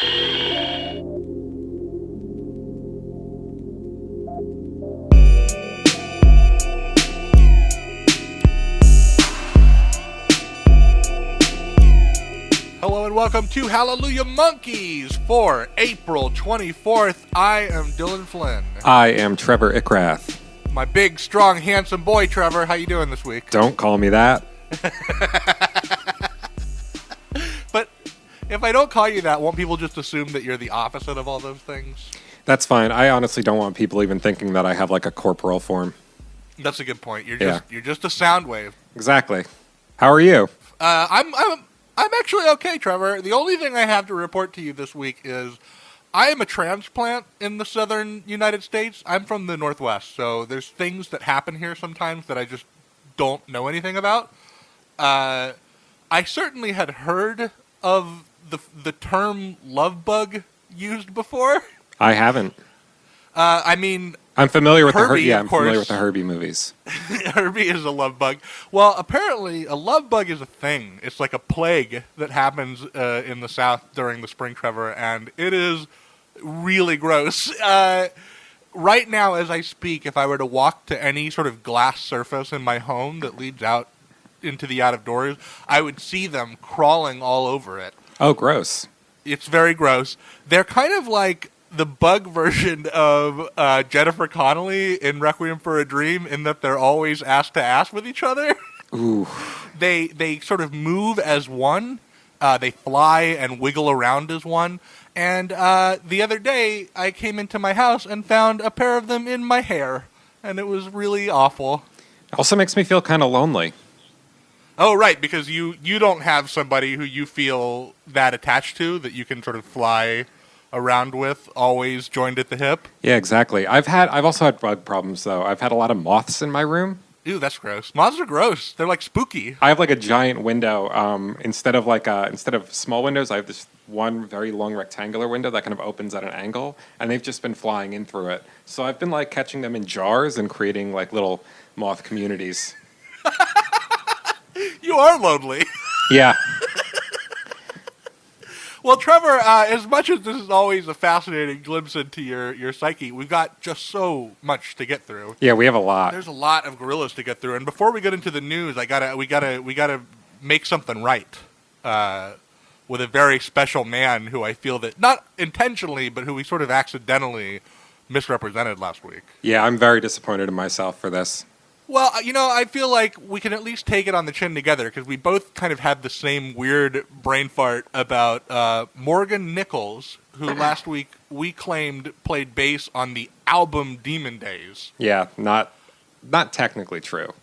Hello and welcome to Hallelujah Monkeys for April 24th. I am Dillon Flynn. I am Trevor Ickrath. My big, strong, handsome boy, Trevor. How you doing this week? Don't call me that. But if I don't call you that, won't people just assume that you're the opposite of all those things? That's fine. I honestly don't want people even thinking that I have like a corporal form. That's a good point. You're just a sound wave. Exactly. How are you? I'm actually okay, Trevor. The only thing I have to report to you this week is I am a transplant in the southern United States. I'm from the Northwest, so there's things that happen here sometimes that I just don't know anything about. I certainly had heard of the term love bug used before. I haven't. I'm familiar with Herbie, I'm familiar with the Herbie movies. Herbie is a love bug. Well, apparently a love bug is a thing. It's like a plague that happens in the South during the spring, Trevor, and it is really gross. Right now, as I speak, if I were to walk to any sort of glass surface in my home that leads out into the out of doors, I would see them crawling all over it. Oh, gross. It's very gross. They're kind of like the bug version of Jennifer Connelly in Requiem for a Dream, in that they're always ass to ass with each other. Ooh. They sort of move as one. They fly and wiggle around as one. And the other day, I came into my house and found a pair of them in my hair, and it was really awful. Also makes me feel kind of lonely. Oh, right, because you don't have somebody who you feel that attached to, that you can sort of fly around with, always joined at the hip. Yeah, exactly. I've also had bug problems though. I've had a lot of moths in my room. Ew, that's gross. Moths are gross. They're like spooky. I have like a giant window. Instead of small windows, I have this one very long rectangular window that kind of opens at an angle, and they've just been flying in through it. So I've been like catching them in jars and creating like little moth communities. You are lonely. Yeah. Well, Trevor, as much as this is always a fascinating glimpse into your psyche, we've got just so much to get through. Yeah, we have a lot. There's a lot of Gorillaz to get through, and before we get into the news, we gotta make something right with a very special man who I feel that not intentionally, but who we sort of accidentally misrepresented last week. Yeah, I'm very disappointed in myself for this. Well, I feel like we can at least take it on the chin together, because we both kind of had the same weird brain fart about Morgan Nichols, who last week we claimed played bass on the album Demon Days. Yeah, not technically true.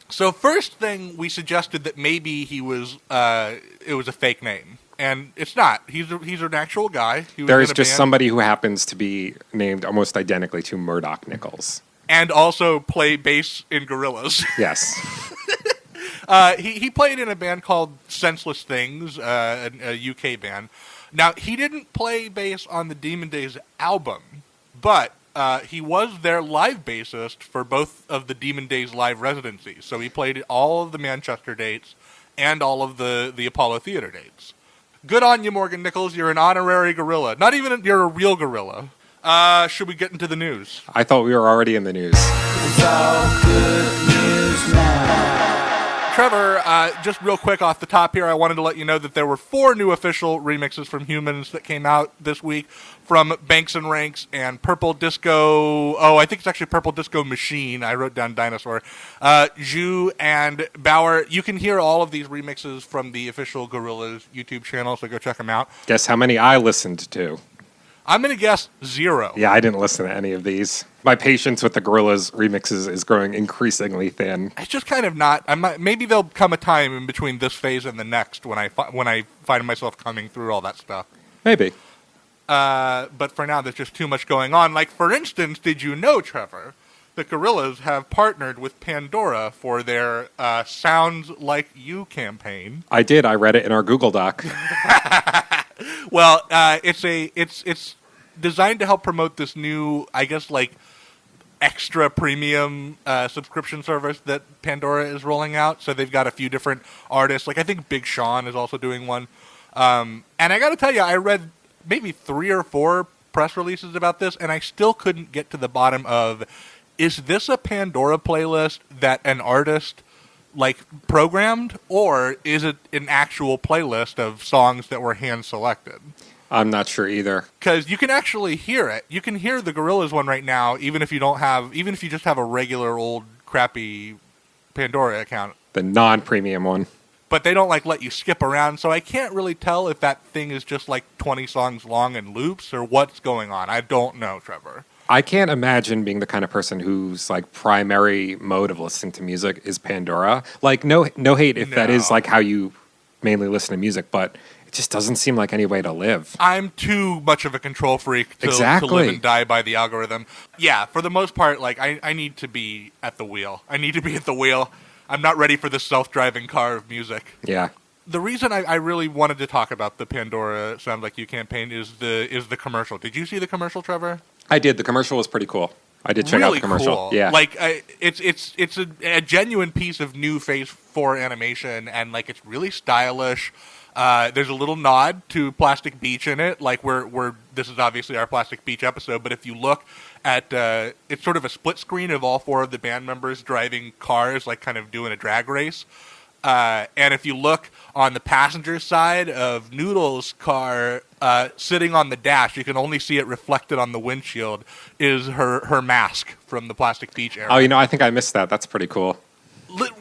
So first thing, we suggested that maybe it was a fake name, and it's not. He's an actual guy. There is just somebody who happens to be named almost identically to Murdoch Nichols. And also play bass in Gorillaz. Yes. He played in a band called Senseless Things, a UK band. Now, he didn't play bass on the Demon Days album, but he was their live bassist for both of the Demon Days live residencies. So he played all of the Manchester dates and all of the Apollo Theater dates. Good on you, Morgan Nichols. You're an honorary gorilla. Not even you're a real gorilla. Should we get into the news? I thought we were already in the news. It's all good news now. Trevor, just real quick off the top here, I wanted to let you know that there were 4 new official remixes from Humanz that came out this week from Banks and Ranks and Purple Disco. Oh, I think it's actually Purple Disco Machine. I wrote down Dinosaur. Zhu and Bauer. You can hear all of these remixes from the official Gorillaz YouTube channel, so go check them out. Guess how many I listened to? I'm going to guess 0. Yeah, I didn't listen to any of these. My patience with the Gorillaz remixes is growing increasingly thin. It's just kind of not. Maybe there'll come a time in between this phase and the next when I find myself coming through all that stuff. Maybe. But for now, there's just too much going on. Like, for instance, did you know, Trevor, that Gorillaz have partnered with Pandora for their Sounds Like You campaign? I did. I read it in our Google Doc. Well, it's designed to help promote this new, I guess, like, extra premium subscription service that Pandora is rolling out. So they've got a few different artists. Like, I think Big Sean is also doing one. And I got to tell you, I read maybe 3 or 4 press releases about this, and I still couldn't get to the bottom of, is this a Pandora playlist that an artist programmed, or is it an actual playlist of songs that were hand selected? I'm not sure either. Because you can actually hear it. You can hear the Gorillaz one right now, even if you just have a regular old crappy Pandora account. The non-premium one. But they don't let you skip around, so I can't really tell if that thing is just 20 songs long and loops or what's going on. I don't know, Trevor. I can't imagine being the kind of person whose primary mode of listening to music is Pandora. No hate if that is how you mainly listen to music, but it just doesn't seem like any way to live. I'm too much of a control freak to live and die by the algorithm. Yeah, for the most part, I need to be at the wheel. I'm not ready for the self-driving car of music. Yeah. The reason I really wanted to talk about the Pandora Sound Like You campaign is the commercial. Did you see the commercial, Trevor? I did. The commercial was pretty cool. I did check out the commercial. Cool. Yeah. It's a genuine piece of new Phase 4 animation, and it's really stylish. There's a little nod to Plastic Beach in it. This is obviously our Plastic Beach episode, but if you look at it's sort of a split screen of all 4 of the band members driving cars, kind of doing a drag race. And if you look on the passenger side of Noodle's car, sitting on the dash, you can only see it reflected on the windshield, is her mask from the Plastic Beach era. Oh, I think I missed that. That's pretty cool.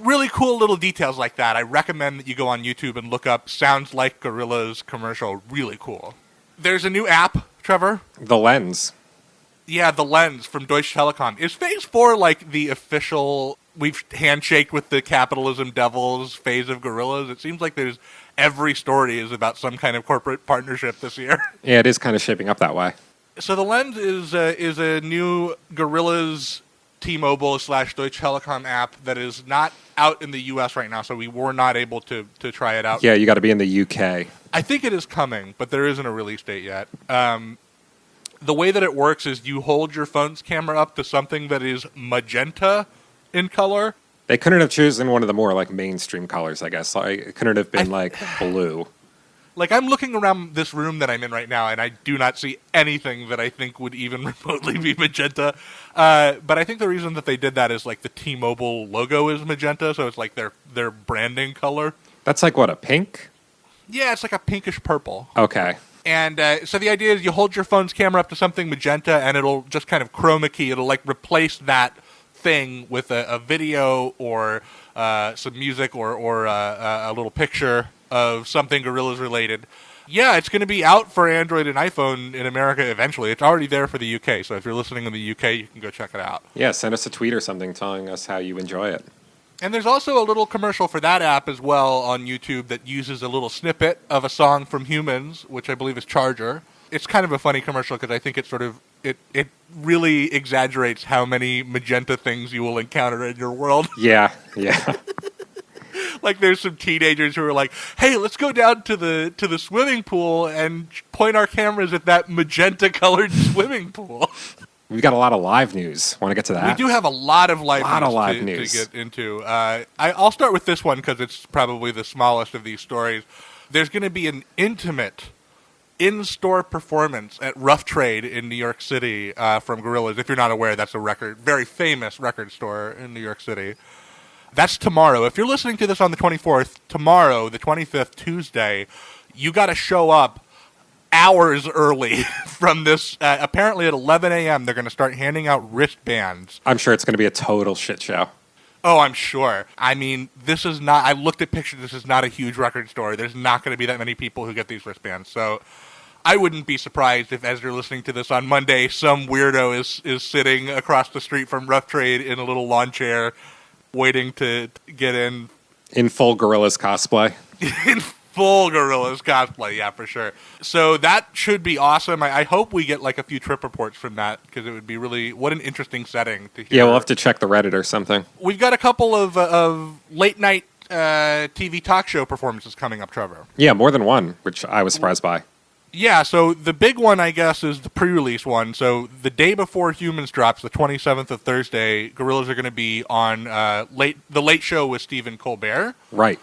Really cool little details like that. I recommend that you go on YouTube and look up Sounds Like Gorillaz commercial. Really cool. There's a new app, Trevor. The Lens. Yeah, the Lens from Deutsche Telekom. Is Phase 4 the official, we've handshaked with the capitalism devils phase of Gorillaz? It seems like every story is about some kind of corporate partnership this year. Yeah, it is kind of shaping up that way. So the Lens is a new Gorillaz T-Mobile / Deutsche Telekom app that is not out in the U.S. right now, so we were not able to try it out. Yeah, you got to be in the UK. I think it is coming, but there isn't a release date yet. The way that it works is you hold your phone's camera up to something that is magenta in color. They couldn't have chosen one of the more mainstream colors, I guess. It couldn't have been blue. I'm looking around this room that I'm in right now, and I do not see anything that I think would even remotely be magenta. But I think the reason that they did that is the T-Mobile logo is magenta, so it's their branding color. That's what, a pink? Yeah, it's a pinkish purple. Okay. And so the idea is you hold your phone's camera up to something magenta, and it'll just kind of chroma key. It'll replace that thing with a video or some music or a little picture of something Gorillaz related. Yeah, it's going to be out for Android and iPhone in America eventually. It's already there for the UK, so if you're listening in the UK, you can go check it out. Yeah, send us a tweet or something telling us how you enjoy it. And there's also a little commercial for that app as well on YouTube that uses a little snippet of a song from Humanz, which I believe is Charger. It's kind of a funny commercial because I think it really exaggerates how many magenta things you will encounter in your world. Yeah. There's some teenagers who are like, "Hey, let's go down to the swimming pool and point our cameras at that magenta-colored swimming pool." We've got a lot of live news. Want to get to that? We do have a lot of live news to get into. I'll start with this one because it's probably the smallest of these stories. There's going to be an intimate in-store performance at Rough Trade in New York City from Gorillaz. If you're not aware, that's a very famous record store in New York City. That's tomorrow. If you're listening to this on the 24th, tomorrow, the 25th, Tuesday, you got to show up hours early from this. Apparently at 11 a.m., they're going to start handing out wristbands. I'm sure it's going to be a total shit show. Oh, I'm sure. I mean, this is not, I looked at pictures, this is not a huge record store. There's not going to be that many people who get these wristbands. So I wouldn't be surprised if, as you're listening to this on Monday, some weirdo is sitting across the street from Rough Trade in a little lawn chair waiting to get in. In full Gorillaz cosplay. In full Gorillaz cosplay, yeah, for sure. So that should be awesome. I hope we get a few trip reports from that because it would be really, what an interesting setting to hear. Yeah, we'll have to check the Reddit or something. We've got a couple of late night TV talk show performances coming up, Trevor. Yeah, more than one, which I was surprised by. Yeah, so the big one, I guess, is the pre-release one. So the day before Humanz drops, the 27th of Thursday, Gorillaz are going to be on The Late Show with Stephen Colbert. Right.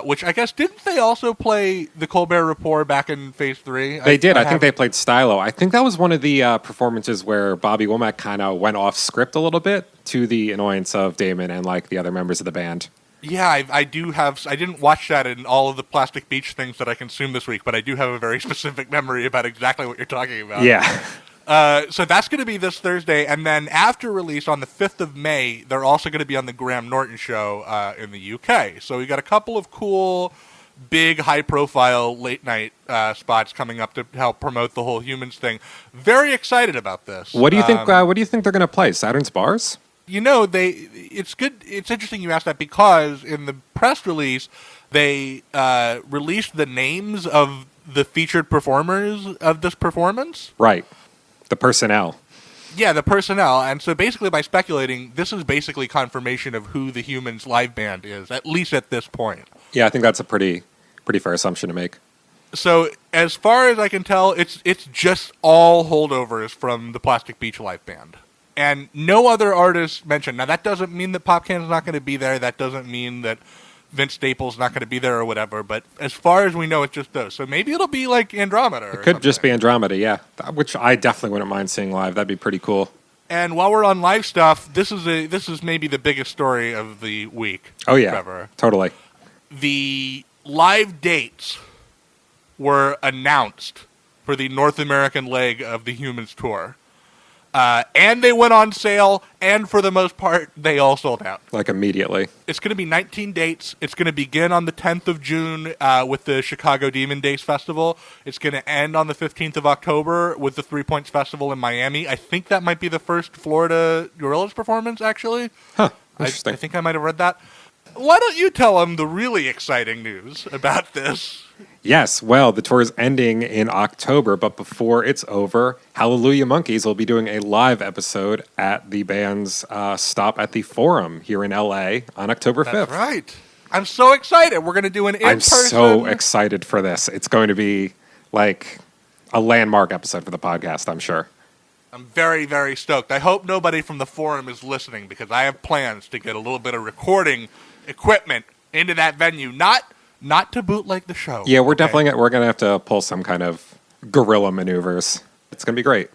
which I guess, didn't they also play the Colbert Report back in Phase 3? They did. I think they played Stylo. I think that was one of the performances where Bobby Womack kind of went off script a little bit, to the annoyance of Damon and like the other members of the band. Yeah, I do have. I didn't watch that in all of the Plastic Beach things that I consumed this week, but I do have a very specific memory about exactly what you're talking about. Yeah. So that's going to be this Thursday, and then after release on the 5th of May, they're also going to be on the Graham Norton show in the UK. So we got a couple of cool, big, high-profile late-night spots coming up to help promote the whole Humanz thing. Very excited about this. What do you think? What do you think they're going to play? Saturn's Bars? You know, it's good. It's interesting you asked that, because in the press release, they released the names of the featured performers of this performance. Right. The personnel. Yeah, the personnel. And so basically, by speculating, this is basically confirmation of who the Humanz live band is, at least at this point. Yeah, I think that's a pretty fair assumption to make. So as far as I can tell, it's just all holdovers from the Plastic Beach live band. And no other artists mentioned. Now, that doesn't mean that Popcan's not going to be there. That doesn't mean that Vince Staples not going to be there or whatever. But as far as we know, it's just those. So maybe it'll be like Andromeda. It could just be Andromeda, yeah. Which I definitely wouldn't mind seeing live. That'd be pretty cool. And while we're on live stuff, this is maybe the biggest story of the week. Oh yeah, Trevor. Totally. The live dates were announced for the North American leg of the Humanz tour. And they went on sale, and for the most part, they all sold out. Like immediately. It's going to be 19 dates. It's going to begin on the 10th of June with the Chicago Demon Days Festival. It's going to end on the 15th of October with the 3 Points Festival in Miami. I think that might be the first Florida Gorillaz performance, actually. Huh, interesting. I think I might have read that. Why don't you tell them the really exciting news about this? Yes, well, the tour is ending in October, but before it's over, Hallelujah Monkeys will be doing a live episode at the band's stop at the Forum here in LA on October 5th. That's right. I'm so excited. We're going to do an in-person... I'm so excited for this. It's going to be like a landmark episode for the podcast, I'm sure. I'm very, very stoked. I hope nobody from the Forum is listening, because I have plans to get a little bit of recording equipment into that venue. Not to bootleg the show. Yeah, we're going to have to pull some kind of guerrilla maneuvers. It's going to be great.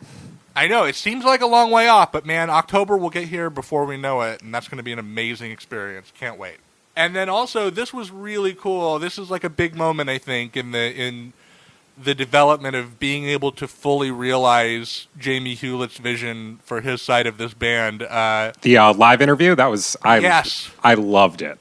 I know, it seems like a long way off, but man, October will get here before we know it, and that's going to be an amazing experience. Can't wait. And then also, this was really cool. This is like a big moment, I think, in the development of being able to fully realize Jamie Hewlett's vision for his side of this band. The live interview, yes. I loved it.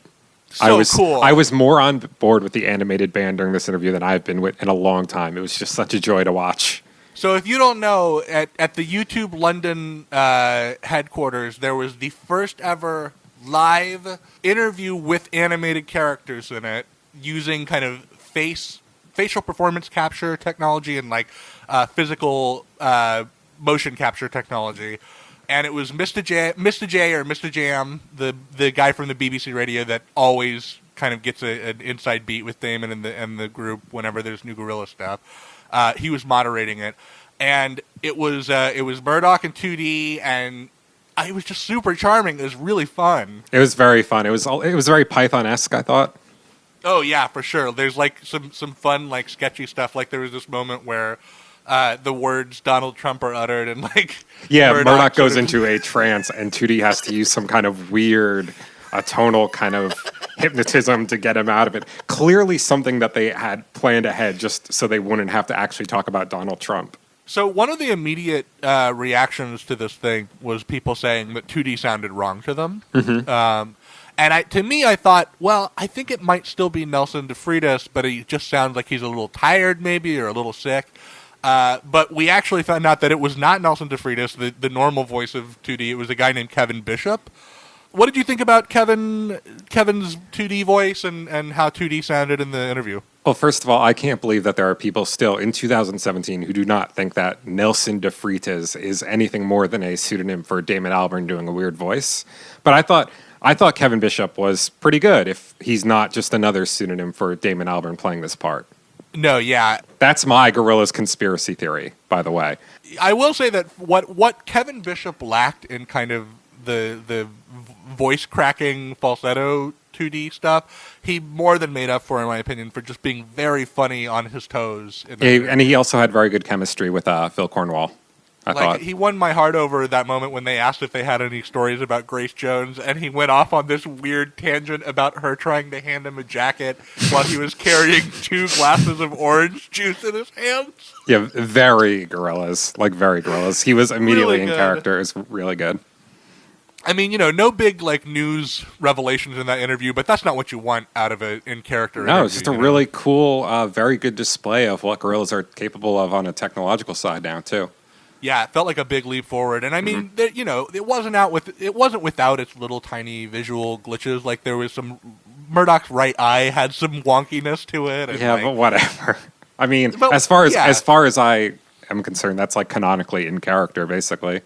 So cool. I was more on board with the animated band during this interview than I've been with in a long time. It was just such a joy to watch. So if you don't know, at the YouTube London headquarters, there was the first ever live interview with animated characters in it, using kind of facial performance capture technology and like physical motion capture technology. And it was Mr. J or Mr. Jam, the guy from the BBC radio that always kind of gets an inside beat with Damon and the group whenever there's new Gorillaz stuff. He was moderating it, and it was Murdoch in 2D, and it was just super charming. It was really fun. It was very fun. It was very Python-esque, I thought. Oh yeah, for sure. There's like some fun, like sketchy stuff. Like there was this moment where the words Donald Trump are uttered, and like Murdoch goes into a trance, and 2D has to use some kind of weird tonal kind of hypnotism to get him out of it. Clearly something that they had planned ahead just so they wouldn't have to actually talk about Donald Trump. So one of the immediate reactions to this thing was people saying that 2D sounded wrong to them. Mm-hmm. And to me, I thought, well, I think it might still be Nelson DeFreitas, but he just sounds like he's a little tired maybe, or a little sick. But we actually found out that it was not Nelson DeFreitas, the normal voice of 2D. It was a guy named Kevin Bishop. What did you think about Kevin's 2D voice and how 2D sounded in the interview? Well, first of all, I can't believe that there are people still in 2017 who do not think that Nelson DeFreitas is anything more than a pseudonym for Damon Albarn doing a weird voice. But I thought Kevin Bishop was pretty good if he's not just another pseudonym for Damon Albarn playing this part. No, yeah. That's my Gorillaz conspiracy theory, by the way. I will say that what Kevin Bishop lacked in kind of the voice cracking falsetto 2D stuff, he more than made up for, in my opinion, for just being very funny on his toes. And he also had very good chemistry with Phil Cornwall. I thought he won my heart over that moment when they asked if they had any stories about Grace Jones, and he went off on this weird tangent about her trying to hand him a jacket while he was carrying 2 glasses of orange juice in his hands. Yeah, very Gorillaz, like very Gorillaz. He was immediately Really in character. It was really good. I mean, no big news revelations in that interview, but that's not what you want out of an in-character interview. No, it's just a really cool, very good display of what Gorillaz are capable of on a technological side now too. Yeah, it felt like a big leap forward, and I mean, it wasn't without its little tiny visual glitches. Like there was some Murdoch's right eye had some wonkiness to it. And yeah, but whatever. I mean, as far as I am concerned, that's like canonically in character, basically.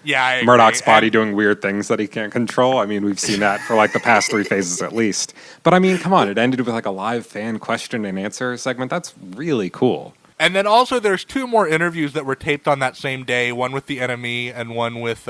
Yeah, I agree. Murdoch's body doing weird things that he can't control. I mean, we've seen that for like the past 3 phases at least. But I mean, come on, it ended with like a live fan question and answer segment. That's really cool. And then also there's 2 more interviews that were taped on that same day, one with the Enemy and one with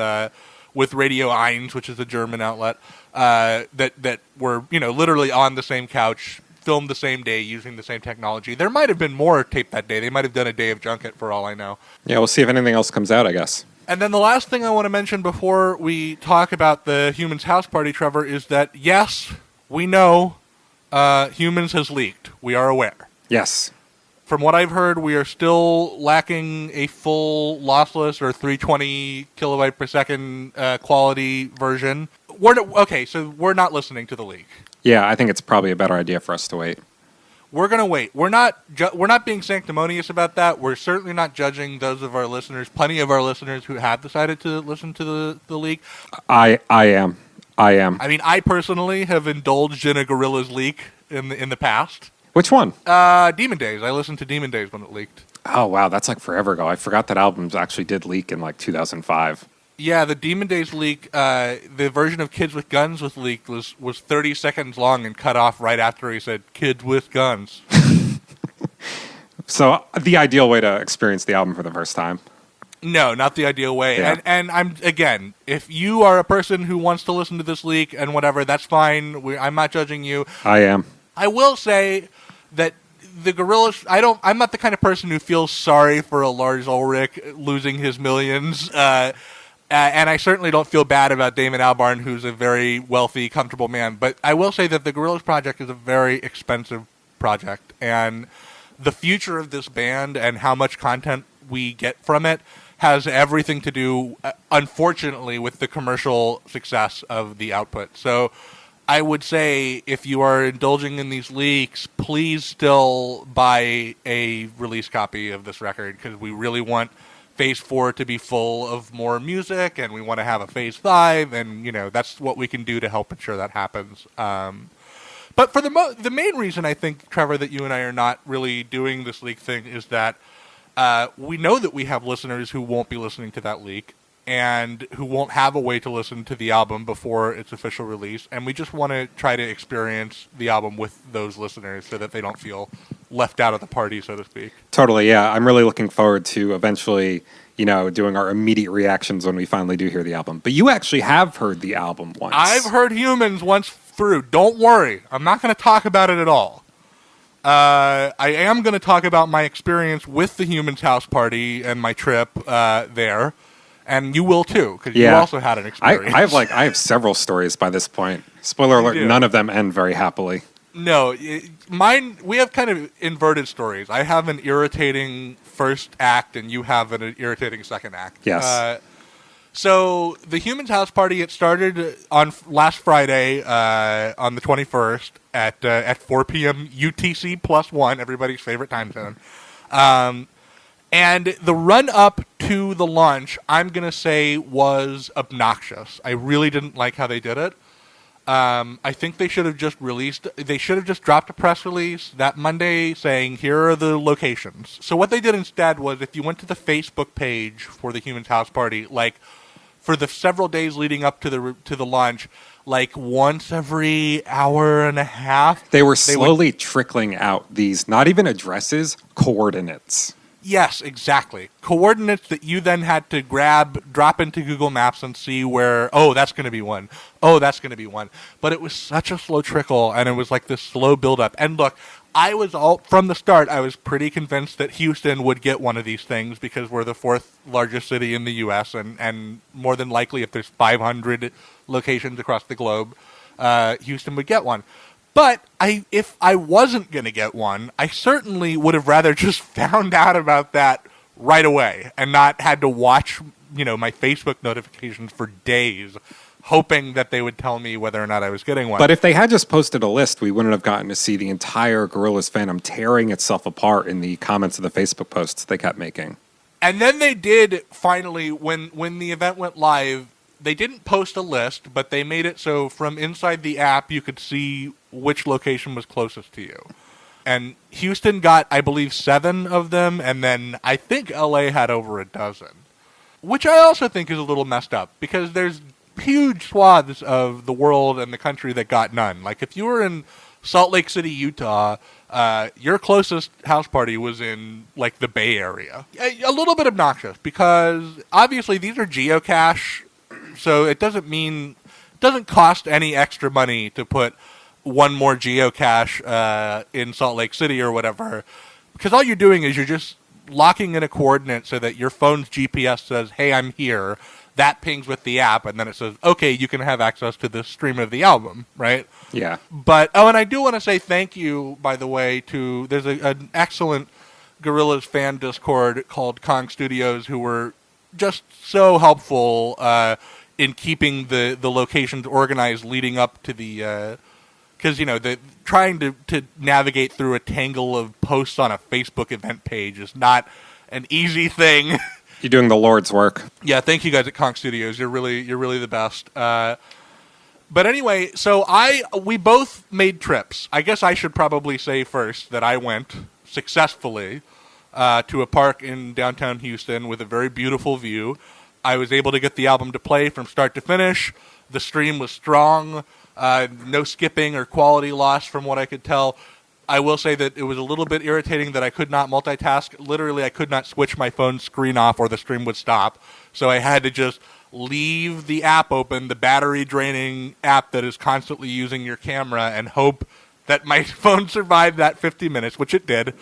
Radio 1, which is a German outlet, that were, literally on the same couch, filmed the same day using the same technology. There might have been more taped that day. They might have done a day of junket for all I know. Yeah, we'll see if anything else comes out, I guess. And then the last thing I want to mention before we talk about the Humanz House Party, Trevor, is that, yes, we know Humanz has leaked. We are aware. Yes. From what I've heard, we are still lacking a full lossless or 320 kilobyte per second quality version. So we're not listening to the leak. Yeah, I think it's probably a better idea for us to wait. We're going to wait. We're not being sanctimonious about that. We're certainly not judging those of our listeners, plenty of our listeners who have decided to listen to the leak. I am. I mean, I personally have indulged in a Gorillaz leak in the past. Which one? Demon Days. I listened to Demon Days when it leaked. Oh, wow. That's like forever ago. I forgot that albums actually did leak in like 2005. Yeah, the Demon Days leak, the version of Kids with Guns was leaked was 30 seconds long and cut off right after he said, "Kids with Guns." So the ideal way to experience the album for the first time. No, not the ideal way. Yeah. And I'm, again, if you are a person who wants to listen to this leak and whatever, that's fine. I'm not judging you. I am. I will say that the Gorillaz, I'm not the kind of person who feels sorry for a Lars Ulrich losing his millions. And I certainly don't feel bad about Damon Albarn, who's a very wealthy, comfortable man. But I will say that the Gorillaz project is a very expensive project. And the future of this band and how much content we get from it has everything to do, unfortunately, with the commercial success of the output. So I would say if you are indulging in these leaks, please still buy a release copy of this record, because we really want Phase 4 to be full of more music, and we want to have a Phase 5, and that's what we can do to help ensure that happens. But for the main reason, I think, Trevor, that you and I are not really doing this leak thing is that we know that we have listeners who won't be listening to that leak and who won't have a way to listen to the album before its official release, and we just want to try to experience the album with those listeners so that they don't feel left out of the party, so to speak. Totally, yeah. I'm really looking forward to eventually, doing our immediate reactions when we finally do hear the album. But you actually have heard the album once. I've heard Humanz once through. Don't worry. I'm not going to talk about it at all. I am going to talk about my experience with the Humanz House Party and my trip there. And you will too, because you also had an experience. I have several stories by this point. Spoiler alert: none of them end very happily. No, mine. We have kind of inverted stories. I have an irritating first act, and you have an irritating second act. Yes. So the Humanz House Party, it started on last Friday, on the 21st at 4 p.m. UTC +1, everybody's favorite time zone. And the run-up to the launch, I'm going to say, was obnoxious. I really didn't like how they did it. I think they should have just dropped a press release that Monday saying, here are the locations. So what they did instead was, if you went to the Facebook page for the Humanz House Party, like, for the several days leading up to the launch, like once every hour and a half, they were slowly trickling out these, not even addresses, coordinates. Yes, exactly. Coordinates that you then had to drop into Google Maps and see where, oh, that's going to be one. Oh, that's going to be one. But it was such a slow trickle, and it was like this slow buildup. And look, from the start, I was pretty convinced that Houston would get one of these things because we're the fourth largest city in the U.S., and more than likely, if there's 500 locations across the globe, Houston would get one. But if I wasn't going to get one, I certainly would have rather just found out about that right away and not had to watch, my Facebook notifications for days, hoping that they would tell me whether or not I was getting one. But if they had just posted a list, we wouldn't have gotten to see the entire Gorillaz fandom tearing itself apart in the comments of the Facebook posts they kept making. And then they did finally, when the event went live, they didn't post a list, but they made it so from inside the app you could see which location was closest to you. And Houston got, I believe, 7 of them, and then I think LA had over a dozen. Which I also think is a little messed up, because there's huge swaths of the world and the country that got none. Like, if you were in Salt Lake City, Utah, your closest house party was in, like, the Bay Area. A little bit obnoxious, because obviously these are geocache, so it doesn't cost any extra money to put one more geocache in Salt Lake City or whatever, because all you're doing is you're just locking in a coordinate so that your phone's GPS says, hey, I'm here. That pings with the app, and then it says, okay, you can have access to the stream of the album, right? Yeah. But, and I do want to say thank you, by the way, there's an excellent Gorillaz fan Discord called Kong Studios who were just so helpful in keeping the locations organized leading up to the... Because, trying to navigate through a tangle of posts on a Facebook event page is not an easy thing. You're doing the Lord's work. Yeah, thank you guys at Conch Studios. You're really the best. But anyway, so we both made trips. I guess I should probably say first that I went successfully to a park in downtown Houston with a very beautiful view. I was able to get the album to play from start to finish. The stream was strong. No skipping or quality loss from what I could tell. I will say that it was a little bit irritating that I could not multitask. Literally, I could not switch my phone screen off or the stream would stop. So I had to just leave the app open, the battery-draining app that is constantly using your camera, and hope that my phone survived that 50 minutes, which it did,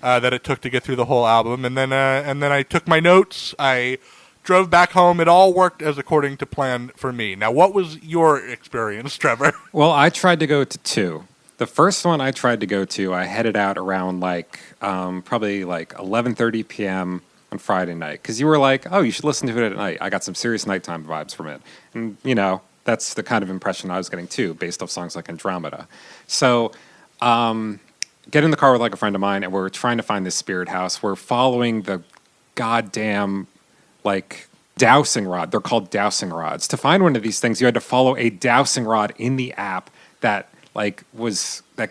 that it took to get through the whole album. And then I took my notes. I drove back home. It all worked as according to plan for me. Now, what was your experience, Trevor? Well, I tried to go to 2. The first one I tried to go to, I headed out around probably 11:30 p.m. on Friday night, because you were like, oh, you should listen to it at night. I got some serious nighttime vibes from it. And, that's the kind of impression I was getting too, based off songs like Andromeda. So get in the car with a friend of mine, and we're trying to find this spirit house. We're following the goddamn, dowsing rod. They're called dowsing rods. To find one of these things, you had to follow a dowsing rod in the app that that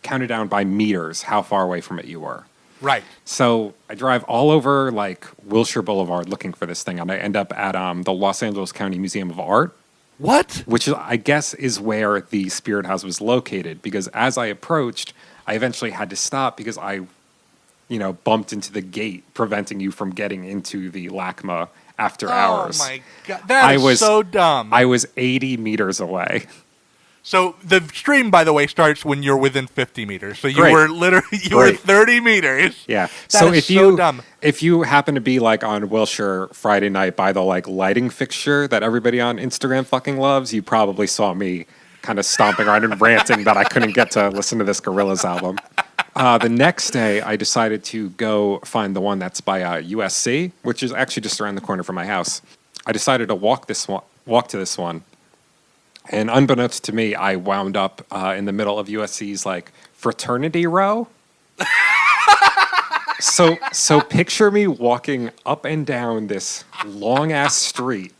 counted down by meters how far away from it you were. Right. So I drive all over Wilshire Boulevard looking for this thing, and I end up at the Los Angeles County Museum of Art. What? Which I guess is where the Spirit House was located, because as I approached, I eventually had to stop because I, bumped into the gate preventing you from getting into the LACMA after hours. Oh my God. That is so dumb. I was 80 meters away. So the stream, by the way, starts when you're within 50 meters. So you Great. were literally were 30 meters. Yeah. That is so dumb. If you happen to be on Wilshire Friday night by the lighting fixture that everybody on Instagram fucking loves, you probably saw me kind of stomping around and ranting that I couldn't get to listen to this Gorillaz album. The next day, I decided to go find the one that's by USC, which is actually just around the corner from my house. I decided to walk to this one. And unbeknownst to me, I wound up in the middle of USC's fraternity row. So picture me walking up and down this long ass street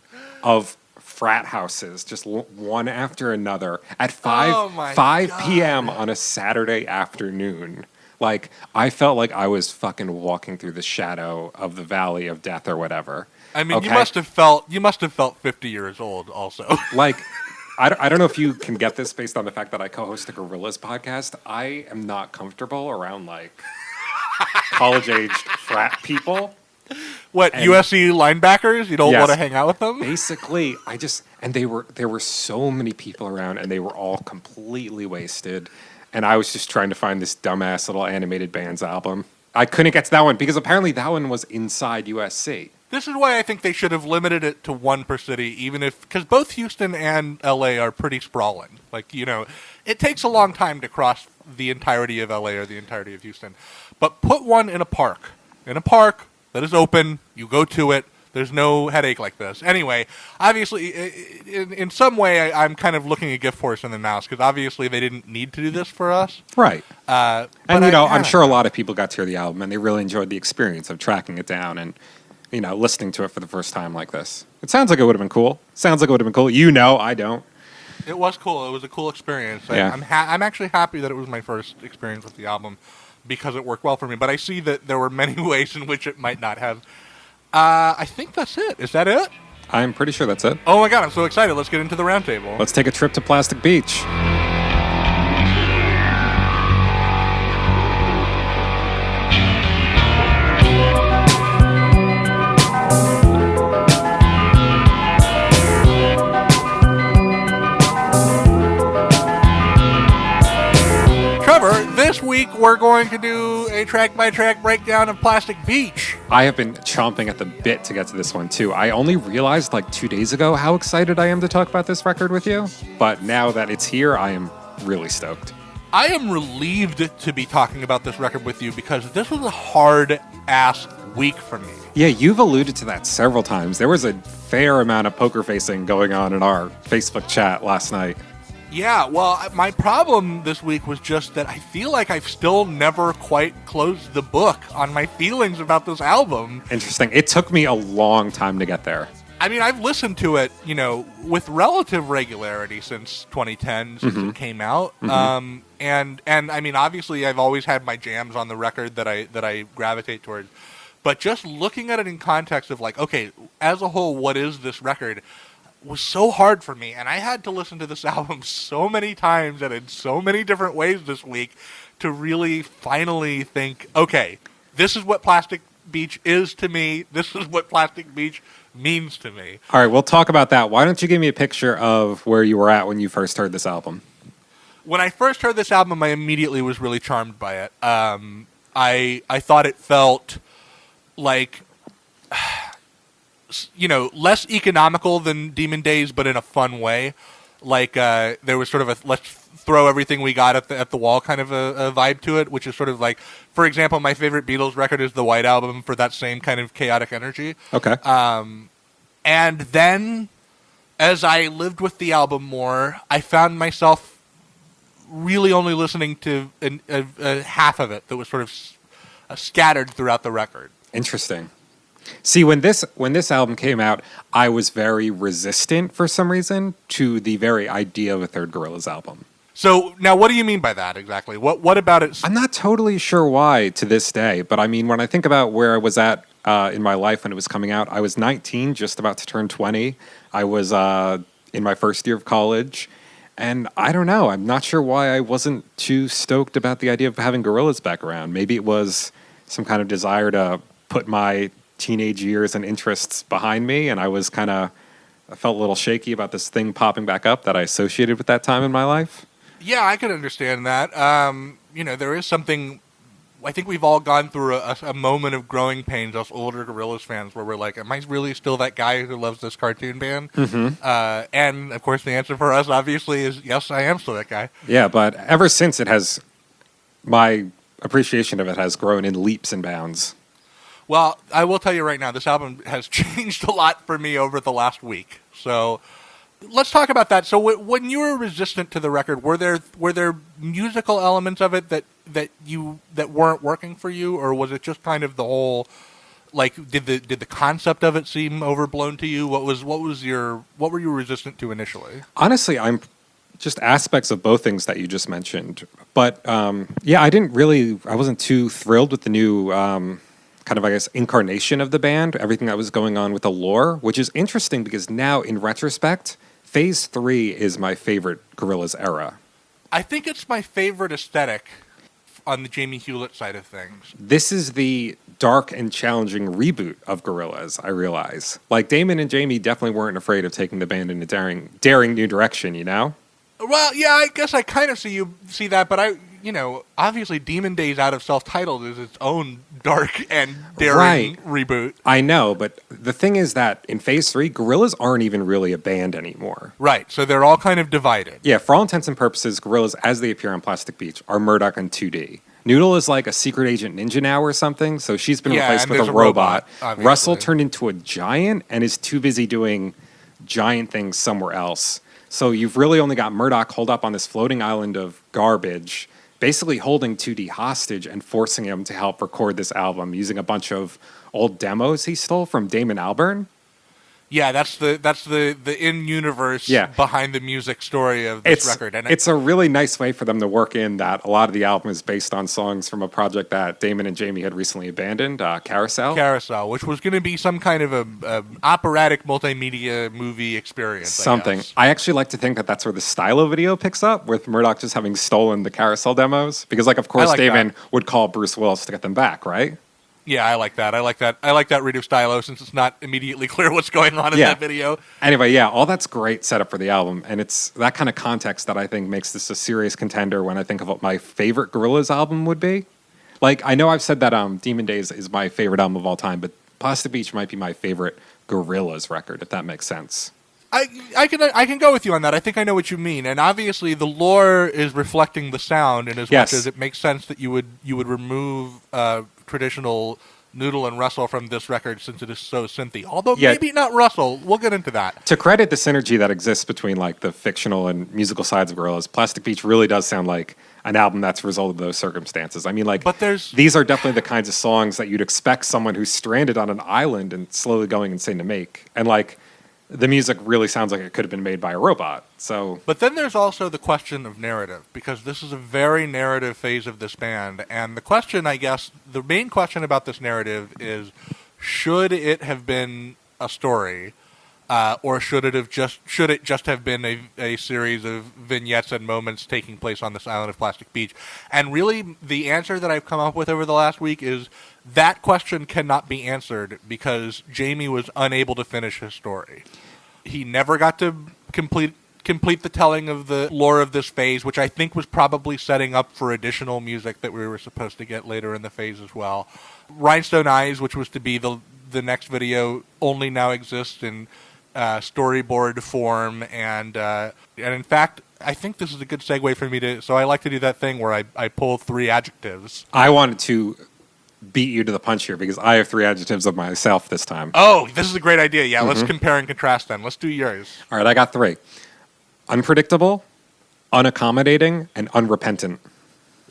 of frat houses, just one after another at 5 p.m. on a Saturday afternoon. I felt like I was fucking walking through the shadow of the valley of death or whatever. I mean, okay? you must have felt 50 years old also. I don't know if you can get this based on the fact that I co-host a Gorillaz podcast. I am not comfortable around college-aged frat people. What, And- USC linebackers? You don't Yes. want to hang out with them? Basically, and there were so many people around, and they were all completely wasted. And I was just trying to find this dumbass little animated bands album. I couldn't get to that one because apparently that one was inside USC. This is why I think they should have limited it to one per city, even if, because both Houston and LA are pretty sprawling. Like, it takes a long time to cross the entirety of LA or the entirety of Houston. But put one in a park. In a park that is open, you go to it. There's no headache like this. Anyway, obviously, in some way, I'm kind of looking a gift horse in the mouth, because obviously they didn't need to do this for us. Right. And, I'm sure a lot of people got to hear the album, and they really enjoyed the experience of tracking it down and, listening to it for the first time like this. It sounds like it would have been cool. I don't. It was cool. It was a cool experience. Yeah. I'm actually happy that it was my first experience with the album because it worked well for me. But I see that there were many ways in which it might not have. I think that's it. Is that it? I'm pretty sure that's it. Oh my god, I'm so excited. Let's get into the roundtable. Let's take a trip to Plastic Beach. Trevor, this week we're going to do a track-by-track breakdown of Plastic Beach. I have been chomping at the bit to get to this one, too. I only realized 2 days ago how excited I am to talk about this record with you. But now that it's here, I am really stoked. I am relieved to be talking about this record with you because this was a hard-ass week for me. Yeah, you've alluded to that several times. There was a fair amount of poker facing going on in our Facebook chat last night. Yeah, well, my problem this week was just that I feel like I've still never quite closed the book on my feelings about this album. Interesting. It took me a long time to get there. I mean, I've listened to it, with relative regularity since 2010, since it came out. And I mean, obviously, I've always had my jams on the record that I gravitate towards. But just looking at it in context of okay, as a whole, what is this record? Was so hard for me, and I had to listen to this album so many times and in so many different ways this week to really finally think, okay, this is what Plastic Beach is to me. This is what Plastic Beach means to me. All right, we'll talk about that. Why don't you give me a picture of where you were at when you first heard this album? When I first heard this album, I immediately was really charmed by it. I thought it felt like less economical than Demon Days, but in a fun way. There was sort of a let's throw everything we got at the wall kind of a vibe to it, which is sort of for example, my favorite Beatles record is the White Album for that same kind of chaotic energy. Okay. And then, as I lived with the album more, I found myself really only listening to a half of it that was sort of scattered throughout the record. Interesting. See, when this album came out, I was very resistant for some reason to the very idea of a third Gorillaz album. So now, what do you mean by that exactly? What about it? I'm not totally sure why to this day, but I mean, when I think about where I was at in my life when it was coming out, I was 19, just about to turn 20. I was in my first year of college, and I don't know. I'm not sure why I wasn't too stoked about the idea of having Gorillaz back around. Maybe it was some kind of desire to put my teenage years and interests behind me, and I felt a little shaky about this thing popping back up that I associated with that time in my life. Yeah, I can understand that. There is something. I think we've all gone through a moment of growing pains, us older Gorillaz fans, where we're like, am I really still that guy who loves this cartoon band? Mm-hmm. And, of course, the answer for us, obviously, is yes, I am still that guy. Yeah, but ever since my appreciation of it has grown in leaps and bounds. Well, I will tell you right now, this album has changed a lot for me over the last week. So let's talk about that. So when you were resistant to the record, were there musical elements of it that weren't working for you, or was it just kind of the whole did the concept of it seem overblown to you? What were you resistant to initially? Honestly, I'm just aspects of both things that you just mentioned. But I wasn't too thrilled with the new kind of, I guess, incarnation of the band, everything that was going on with the lore, which is interesting because now, in retrospect, Phase 3 is my favorite Gorillaz era. I think it's my favorite aesthetic on the Jamie Hewlett side of things. This is the dark and challenging reboot of Gorillaz, I realize. Like, Damon and Jamie definitely weren't afraid of taking the band in a daring new direction, you know? Well, yeah, I guess I kind of see that, but obviously Demon Days Out of Self-Titled is its own dark and daring reboot. I know, but the thing is that in Phase 3, Gorillaz aren't even really a band anymore. Right, so they're all kind of divided. Yeah, for all intents and purposes, Gorillaz, as they appear on Plastic Beach, are Murdoch in 2D. Noodle is like a secret agent ninja now or something, so she's been replaced with a robot. Russell turned into a giant and is too busy doing giant things somewhere else. So you've really only got Murdoch holed up on this floating island of garbage, basically holding 2D hostage and forcing him to help record this album using a bunch of old demos he stole from Damon Albarn. Yeah, that's the in-universe behind the music story of this record. And it's a really nice way for them to work in that a lot of the album is based on songs from a project that Damon and Jamie had recently abandoned, Carousel. Carousel, which was going to be some kind of a operatic multimedia movie experience. Something. I actually like to think that that's where the Stylo video picks up, with Murdoch just having stolen the Carousel demos. Because, of course, Damon would call Bruce Willis to get them back, right? Yeah, I like that. I like that read of Stylo, since it's not immediately clear what's going on in that video. Anyway, all that's great setup for the album, and it's that kind of context that I think makes this a serious contender when I think of what my favorite Gorillaz album would be. Like, I know I've said that Demon Days is my favorite album of all time, but Plastic Beach might be my favorite Gorillaz record, if that makes sense. I can go with you on that. I think I know what you mean, and obviously the lore is reflecting the sound, and as much as it makes sense that you would remove traditional Noodle and Russell from this record since it is so synthy. Although maybe not Russell. We'll get into that. To credit the synergy that exists between like the fictional and musical sides of Gorillaz, Plastic Beach really does sound like an album that's a result of those circumstances. I mean, these are definitely the kinds of songs that you'd expect someone who's stranded on an island and slowly going insane to make. And the music really sounds like it could have been made by a robot. But then there's also the question of narrative, because this is a very narrative phase of this band. And the question, I guess, the main question about this narrative is, should it have been a story, or should it just have been a series of vignettes and moments taking place on this island of Plastic Beach? And really, the answer that I've come up with over the last week is that question cannot be answered because Jamie was unable to finish his story. He never got to complete the telling of the lore of this phase, which I think was probably setting up for additional music that we were supposed to get later in the phase as well. Rhinestone Eyes, which was to be the next video, only now exists in storyboard form, and in fact, I think this is a good segue for me to. So I like to do that thing where I pull 3 adjectives. I wanted to beat you to the punch here because I have 3 adjectives of myself this time. Oh, this is a great idea. Yeah, let's compare and contrast then. Let's do yours. All right, I got 3. Unpredictable, unaccommodating, and unrepentant.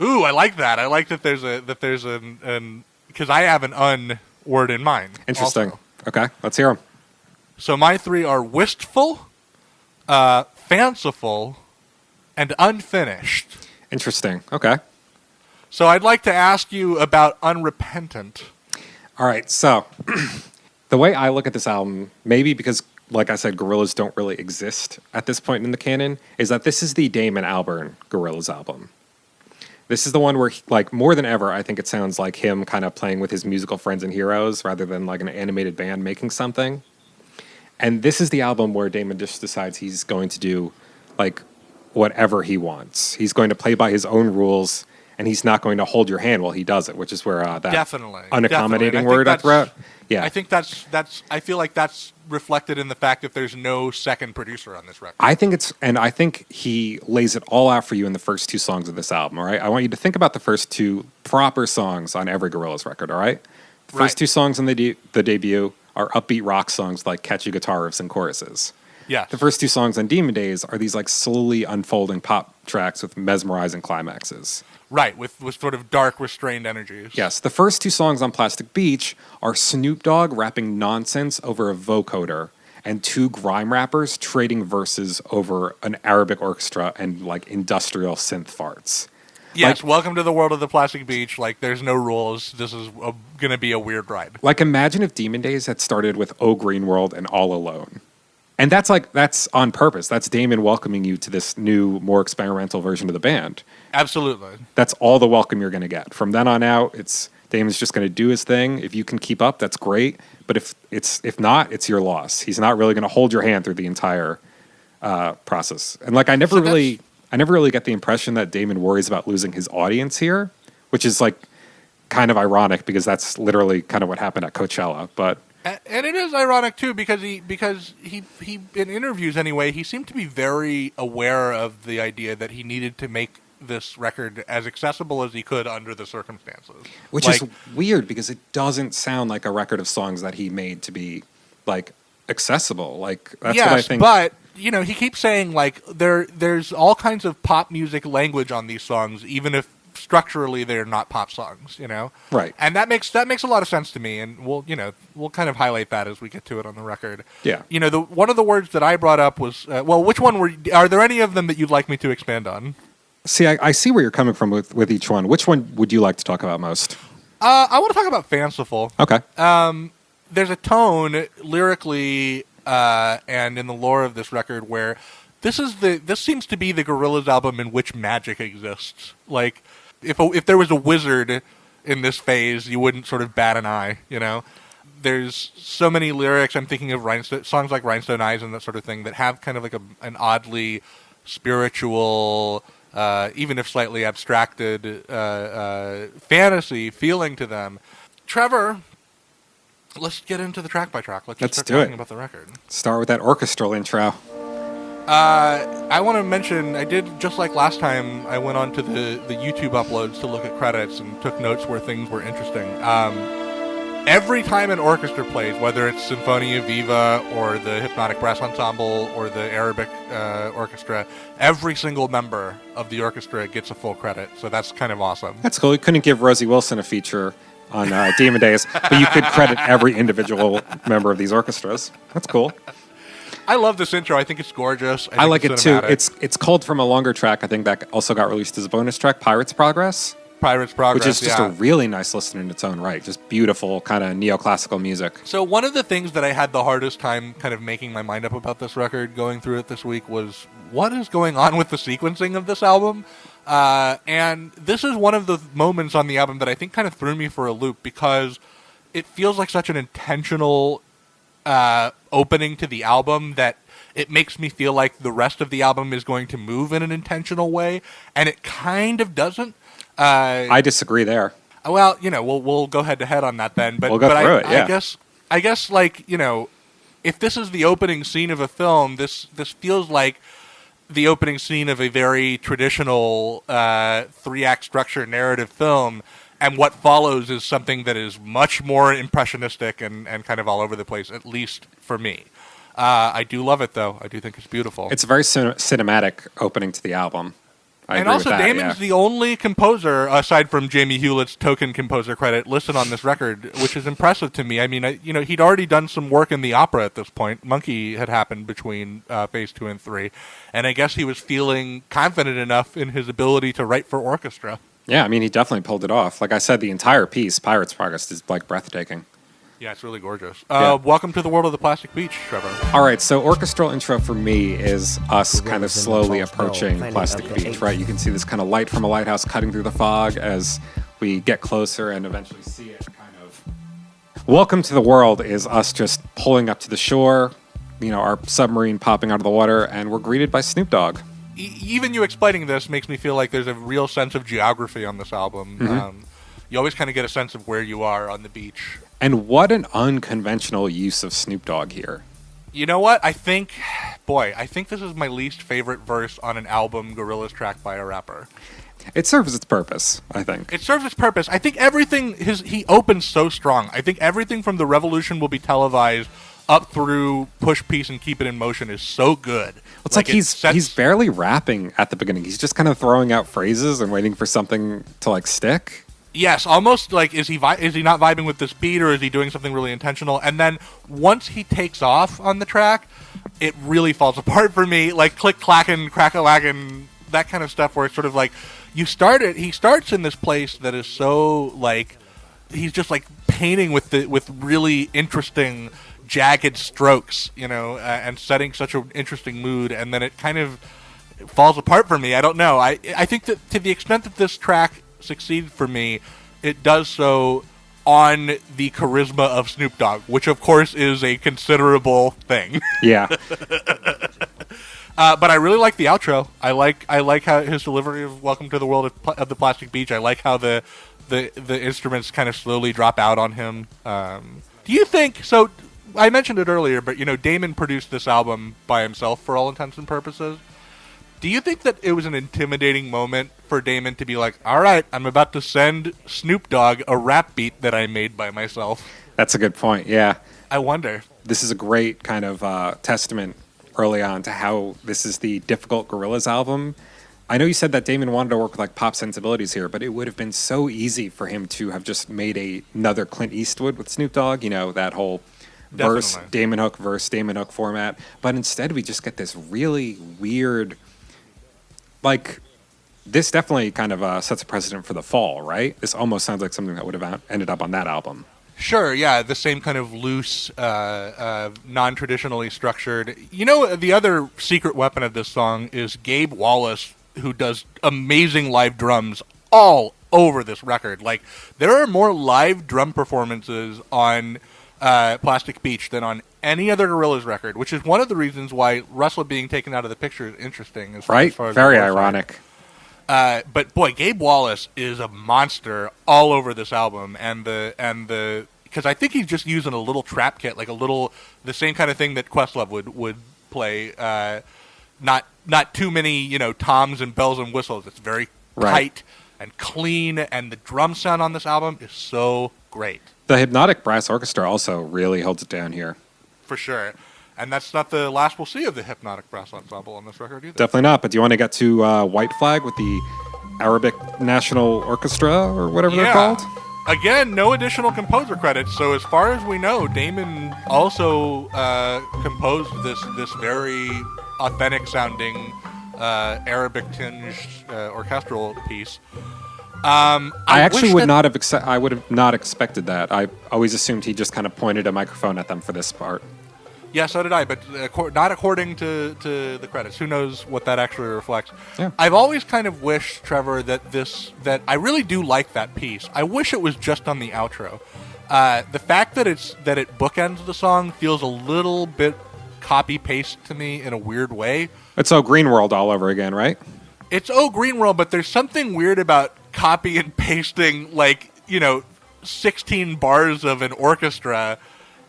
Ooh, I like that. I like that there's an because I have an word in mind. Interesting. Also. Okay, let's hear them. So my 3 are wistful, fanciful, and unfinished. Interesting. Okay. So I'd like to ask you about Unrepentant. All right, so the way I look at this album, maybe because, like I said, Gorillaz don't really exist at this point in the canon, is that this is the Damon Albarn Gorillaz album. This is the one where, more than ever, I think it sounds like him kind of playing with his musical friends and heroes rather than like an animated band making something. And this is the album where Damon just decides he's going to do, whatever he wants. He's going to play by his own rules, and he's not going to hold your hand while he does it, which is where that unaccommodating word I threw out. Yeah, I think I feel like that's reflected in the fact that there's no second producer on this record. I think he lays it all out for you in the first 2 songs of this album. All right, I want you to think about the first 2 proper songs on every Gorillaz record. All right, the first 2 songs on the debut are upbeat rock songs like catchy guitar riffs and choruses. Yeah. The first 2 songs on Demon Days are these slowly unfolding pop tracks with mesmerizing climaxes. Right, with sort of dark, restrained energies. Yes, the first 2 songs on Plastic Beach are Snoop Dogg rapping nonsense over a vocoder and 2 grime rappers trading verses over an Arabic orchestra and industrial synth farts. Yes, welcome to the world of the Plastic Beach. There's no rules. This is going to be a weird ride. Imagine if Demon Days had started with Oh Green World and All Alone. And that's on purpose. That's Damon welcoming you to this new, more experimental version of the band. Absolutely. That's all the welcome you're going to get. From then on out, Damon's just going to do his thing. If you can keep up, that's great. But if not, it's your loss. He's not really going to hold your hand through the entire process. And like I never really get the impression that Damon worries about losing his audience here, which is like kind of ironic because that's literally kind of what happened at Coachella. But and it is ironic too because he in interviews anyway, he seemed to be very aware of the idea that he needed to make this record as accessible as he could under the circumstances. Which is weird because it doesn't sound like a record of songs that he made to be like accessible. Like that's what I think. But you know, he keeps saying like there's all kinds of pop music language on these songs, even if structurally they're not pop songs, you know? Right. And that makes a lot of sense to me, and we'll kind of highlight that as we get to it on the record. Yeah. You know, one of the words that I brought up was which one are there any of them that you'd like me to expand on? See, I see where you're coming from with each one. Which one would you like to talk about most? I want to talk about Fanciful. Okay. There's a tone lyrically and in the lore of this record where this seems to be the Gorillaz album in which magic exists. Like, if there was a wizard in this phase, you wouldn't sort of bat an eye, you know? There's so many lyrics. I'm thinking of songs like Rhinestone Eyes and that sort of thing that have kind of like an oddly spiritual, even if slightly abstracted fantasy feeling to them. Trevor, let's get into the track by track. Let's start talking about the record. Start with that orchestral intro. I want to mention, I did, just like last time, I went on to the YouTube uploads to look at credits and took notes where things were interesting. Every time an orchestra plays, whether it's Sinfonia Viva or the Hypnotic Brass Ensemble or the Arabic Orchestra, every single member of the orchestra gets a full credit. So that's kind of awesome. That's cool. You couldn't give Rosie Wilson a feature on Demon Days, but you could credit every individual member of these orchestras. That's cool. I love this intro. I think it's gorgeous. I like it too. It's culled from a longer track. I think that also got released as a bonus track, Pirate's Progress. Which is just a really nice listen in its own right. Just beautiful kind of neoclassical music. So one of the things that I had the hardest time kind of making my mind up about this record, going through it this week, was what is going on with the sequencing of this album? And this is one of the moments on the album that I think kind of threw me for a loop because it feels like such an intentional opening to the album that it makes me feel like the rest of the album is going to move in an intentional way, and it kind of doesn't. I disagree there. Well, you know, we'll go head to head on that then. But we'll go through it. Yeah. I guess, like, you know, if this is the opening scene of a film, this feels like the opening scene of a very traditional 3-act structure narrative film. And what follows is something that is much more impressionistic and kind of all over the place, at least for me. I do love it, though. I do think it's beautiful. It's a very cinematic opening to the album. And also, Damon's the only composer, aside from Jamie Hewlett's token composer credit, listed on this record, which is impressive to me. I mean, he'd already done some work in the opera at this point. Monkey had happened between Phase 2 and 3. And I guess he was feeling confident enough in his ability to write for orchestra. Yeah, I mean, he definitely pulled it off. Like I said, the entire piece, Pirate's Progress, is like breathtaking. Yeah, it's really gorgeous. Welcome to the world of the Plastic Beach, Trevor. All right, so orchestral intro for me is us kind of slowly approaching Plastic Beach, right? You can see this kind of light from a lighthouse cutting through the fog as we get closer and eventually see it kind of. Welcome to the world is us just pulling up to the shore, you know, our submarine popping out of the water, and we're greeted by Snoop Dogg. Even you explaining this makes me feel like there's a real sense of geography on this album. Mm-hmm. You always kind of get a sense of where you are on the beach. And what an unconventional use of Snoop Dogg here. You know what? I think this is my least favorite verse on an album Gorillaz track by a rapper. It serves its purpose, I think. It serves its purpose. I think everything, he opens so strong. I think everything from The Revolution Will Be Televised up through Push Peace and Keep It in Motion is so good. It's like he's barely rapping at the beginning. He's just kind of throwing out phrases and waiting for something to like stick. Yes, almost like is he not vibing with this beat, or is he doing something really intentional? And then once he takes off on the track, it really falls apart for me. Like click clacking, crack-a-lacking, that kind of stuff where it's sort of like he starts in this place that is so like he's just like painting with really interesting jagged strokes, and setting such an interesting mood, and then it kind of falls apart for me. I don't know. I think that to the extent that this track succeeded for me, it does so on the charisma of Snoop Dogg, which of course is a considerable thing. Yeah. But I really like the outro. I like how his delivery of "Welcome to the World of the Plastic Beach." I like how the instruments kind of slowly drop out on him. Do you think so? I mentioned it earlier, but Damon produced this album by himself for all intents and purposes. Do you think that it was an intimidating moment for Damon to be like, all right, I'm about to send Snoop Dogg a rap beat that I made by myself? That's a good point, yeah. I wonder. This is a great kind of testament early on to how this is the difficult Gorillaz album. I know you said that Damon wanted to work with like pop sensibilities here, but it would have been so easy for him to have just made another Clint Eastwood with Snoop Dogg, that whole verse, Damon Hook format. But instead we just get this really weird... Like, this definitely kind of sets a precedent for the fall, right? This almost sounds like something that would have ended up on that album. Sure, yeah, the same kind of loose, non-traditionally structured. The other secret weapon of this song is Gabe Wallace, who does amazing live drums all over this record. Like, there are more live drum performances on Plastic Beach than on any other Gorillaz record, which is one of the reasons why Russell being taken out of the picture is interesting. As right? far as very ironic. But boy, Gabe Wallace is a monster all over this album, and the because I think he's just using a little trap kit, like the same kind of thing that Questlove would play. Not too many toms and bells and whistles. It's very tight and clean, and the drum sound on this album is so great. The Hypnotic Brass Orchestra also really holds it down here. For sure. And that's not the last we'll see of the Hypnotic Brass Ensemble on this record either. Definitely not. But do you want to get to White Flag with the Arabic National Orchestra or whatever they're called? Again, no additional composer credits. So as far as we know, Damon also composed this very authentic sounding Arabic tinged orchestral piece. I would have not expected that. I always assumed he just kind of pointed a microphone at them for this part. Yeah, so did I, but not according to the credits. Who knows what that actually reflects? Yeah. I've always kind of wished, Trevor, that I really do like that piece. I wish it was just on the outro. The fact that it bookends the song feels a little bit copy paste to me in a weird way. It's Oh Green World all over again, right? It's Oh Green World, but there's something weird about copy and pasting 16 bars of an orchestra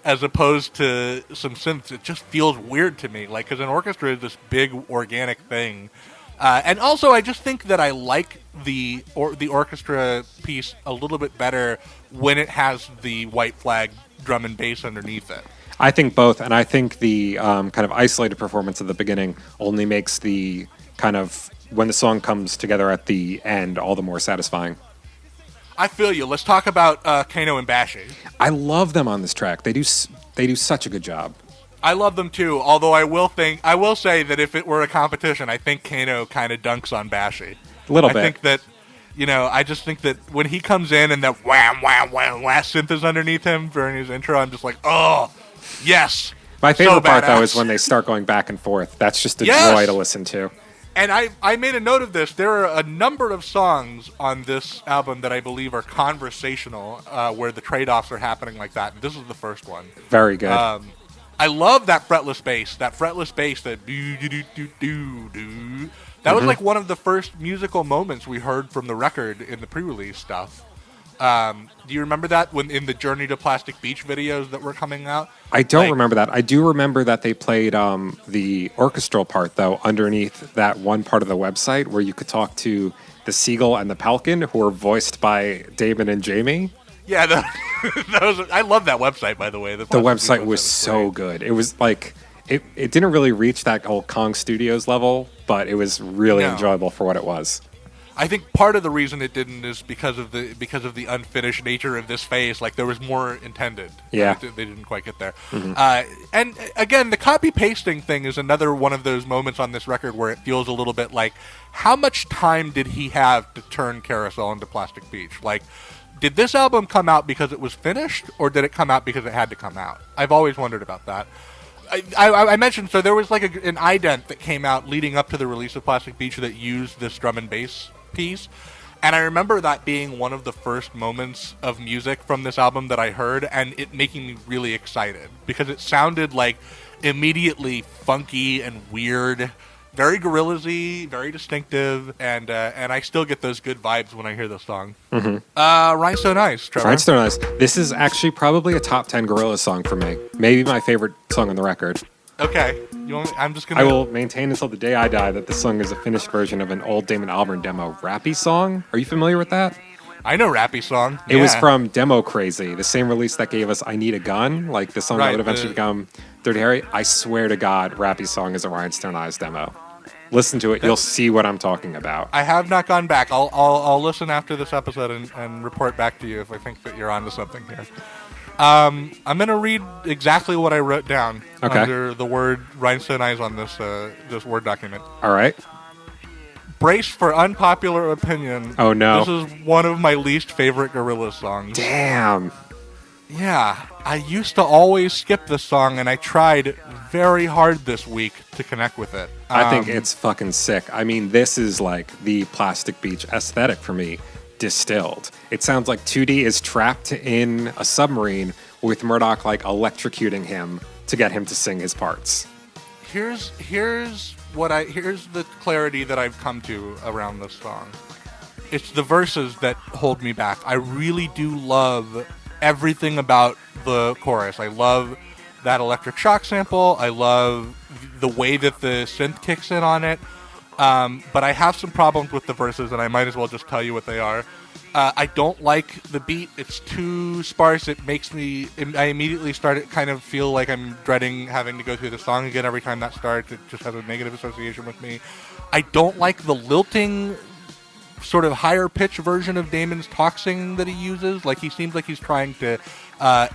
as opposed to some synths. It just feels weird to me, because an orchestra is this big organic thing. And also, I just think that I like the orchestra piece a little bit better when it has the White Flag drum and bass underneath it. I think both, and I think the kind of isolated performance at the beginning only makes the kind of, when the song comes together at the end, all the more satisfying. I feel you. Let's talk about Kano and Bashi. I love them on this track. They do such a good job. I love them too. Although I will say that if it were a competition, I think Kano kind of dunks on Bashi. A little bit. I think that, I just think that when he comes in and that wham wham wham last synth is underneath him during his intro, I'm just like, oh, yes. My favorite part though is when they start going back and forth. That's just a joy to listen to. And I made a note of this. There are a number of songs on this album that I believe are conversational, where the trade-offs are happening like that. And this is the first one. Very good. I love that fretless bass. That fretless bass, that do-do-do-do-do. That was like one of the first musical moments we heard from the record in the pre-release stuff. Do you remember that when in the Journey to Plastic Beach videos that were coming out? I don't remember that. I do remember that they played the orchestral part, though, underneath that one part of the website where you could talk to the seagull and the falcon, who were voiced by Damon and Jamie. Yeah, I love that website, by the way. The website was so good. It was like, it didn't really reach that whole Kong Studios level, but it was really enjoyable for what it was. I think part of the reason it didn't is because of the unfinished nature of this phase. Like, there was more intended. Yeah. They didn't quite get there. And again, the copy pasting thing is another one of those moments on this record where it feels a little bit like, how much time did he have to turn Carousel into Plastic Beach? Like, Did this album come out because it was finished, or did it come out because it had to come out? I've always wondered about that. I mentioned, so there was like an ident that came out leading up to the release of Plastic Beach that used this drum and bass piece. And I remember that being one of the first moments of music from this album that I heard, and it making me really excited because it sounded like immediately funky and weird, very Gorillaz-y, very distinctive, and I still get those good vibes when I hear this song. Rhinestone Eyes, Trevor. Rhinestone Eyes. This is actually probably a top 10 Gorillaz song for me. Maybe my favorite song on the record. Okay. I'm just gonna. I will maintain until the day I die that this song is a finished version of an old Damon Albarn demo, Rappy Song. Are you familiar with that? I know Rappy Song. It was from Demo Crazy, the same release that gave us I Need a Gun, like the song that Right, would eventually become Dirty Harry. I swear to God, Rappy Song is a Rhinestone Eyes demo. Listen to it, you'll see what I'm talking about. I have not gone back. I'll listen after this episode and report back to you if I think that you're onto something here. I'm going to read exactly what I wrote down under the word Rhinestone Eyes on this Word document. All right. Brace for unpopular opinion. Oh, no. This is one of my least favorite Gorillaz songs. Damn. Yeah, I used to always skip this song, and I tried very hard this week to connect with it. I think it's fucking sick. I mean, this is like the Plastic Beach aesthetic for me, distilled. It sounds like 2D is trapped in a submarine with Murdoch like electrocuting him to get him to sing his parts. Here's the clarity that I've come to around this song. It's the verses that hold me back. I really do love everything about the chorus. I love that electric shock sample. I love the way that the synth kicks in on it. But I have some problems with the verses, and I might as well just tell you what they are. I don't like the beat. It's too sparse. I immediately kind of feel like I'm dreading having to go through the song again every time that starts. It just has a negative association with me. I don't like the lilting, sort of higher pitch version of Damon's talk singing that he uses. Like, he seems like he's trying to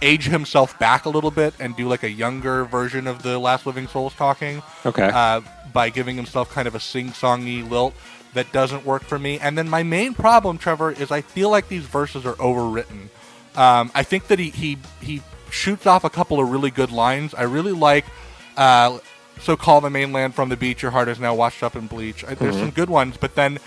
age himself back a little bit and do like a younger version of the Last Living Souls talking. Okay. By giving himself kind of a sing-songy lilt that doesn't work for me. And then my main problem, Trevor, is I feel like these verses are overwritten. I think that he shoots off a couple of really good lines. I really like "So call the mainland from the beach, your heart is now washed up in bleach." There's some good ones, but then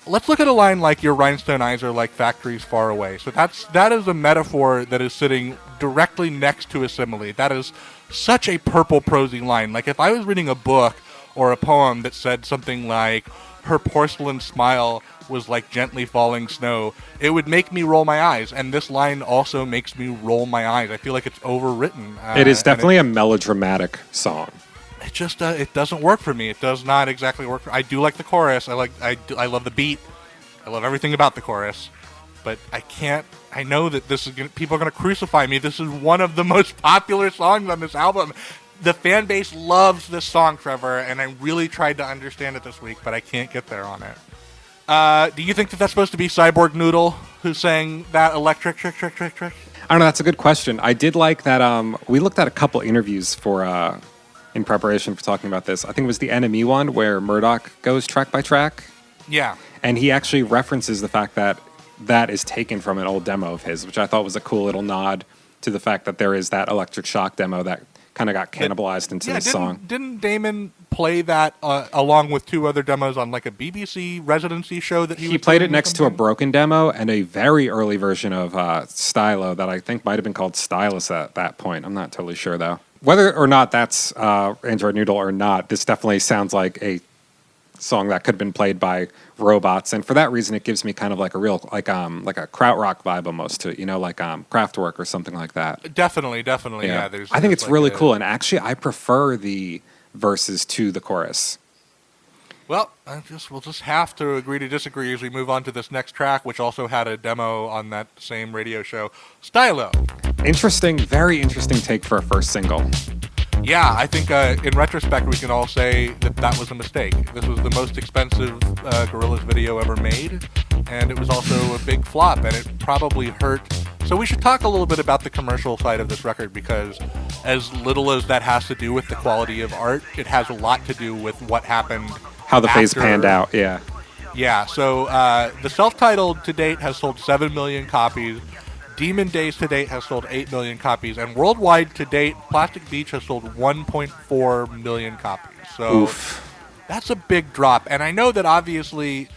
let's look at a line like "Your rhinestone eyes are like factories far away." So that is a metaphor that is sitting directly next to a simile. That is such a purple prosy line. Like, if I was reading a book or a poem that said something like "Her porcelain smile was like gently falling snow," it would make me roll my eyes. And this line also makes me roll my eyes. I feel like it's overwritten. It is definitely a melodramatic song. It just it doesn't work for me. It does not exactly work. I do like the chorus. I love the beat. I love everything about the chorus. But I can't. I know that people are going to crucify me. This is one of the most popular songs on this album. The fan base loves this song, Trevor, and I really tried to understand it this week, but I can't get there on it. Do you think that that's supposed to be Cyborg Noodle who sang that electric trick? I don't know. That's a good question. I did like that. We looked at a couple interviews for in preparation for talking about this. I think it was the NME one where Murdoch goes track by track. Yeah. And he actually references the fact that that is taken from an old demo of his, which I thought was a cool little nod to the fact that there is that electric shock demo that kind of got cannibalized into the song. Didn't Damon play that along with two other demos on like a BBC residency show that he played it next to a broken demo and a very early version of Stylo that I think might have been called Stylus at that point. I'm not totally sure though. Whether or not that's Android Noodle or not, this definitely sounds like a song that could have been played by robots, and for that reason, it gives me kind of like a real like a krautrock vibe almost to it, like Kraftwerk or something like that. Definitely, yeah. I think it's really cool, and actually, I prefer the verses to the chorus. Well, we'll just have to agree to disagree as we move on to this next track, which also had a demo on that same radio show, Stylo. Interesting, very interesting take for a first single. Yeah, I think in retrospect we can all say that was a mistake. This was the most expensive Gorillaz video ever made, and it was also a big flop, and it probably hurt. So we should talk a little bit about the commercial side of this record, because as little as that has to do with the quality of art, it has a lot to do with what happened. How the phase panned out, yeah. Yeah, so the self-titled to date has sold 7 million copies. Demon Days to date has sold 8 million copies. And worldwide to date, Plastic Beach has sold 1.4 million copies. So Oof. that's a big drop. And I know that obviously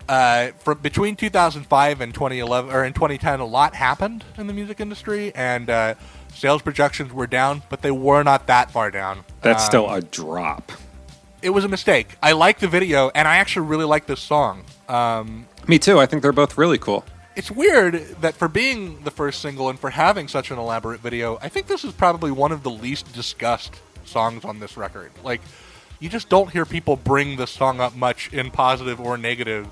from between 2005 and 2011 or in 2010, a lot happened in the music industry, and sales projections were down, but they were not that far down. That's still a drop. It was a mistake. I like the video, and I actually really like this song. Me too. I think they're both really cool. It's weird that for being the first single and for having such an elaborate video, I think this is probably one of the least discussed songs on this record. Like, you just don't hear people bring this song up much in positive or negative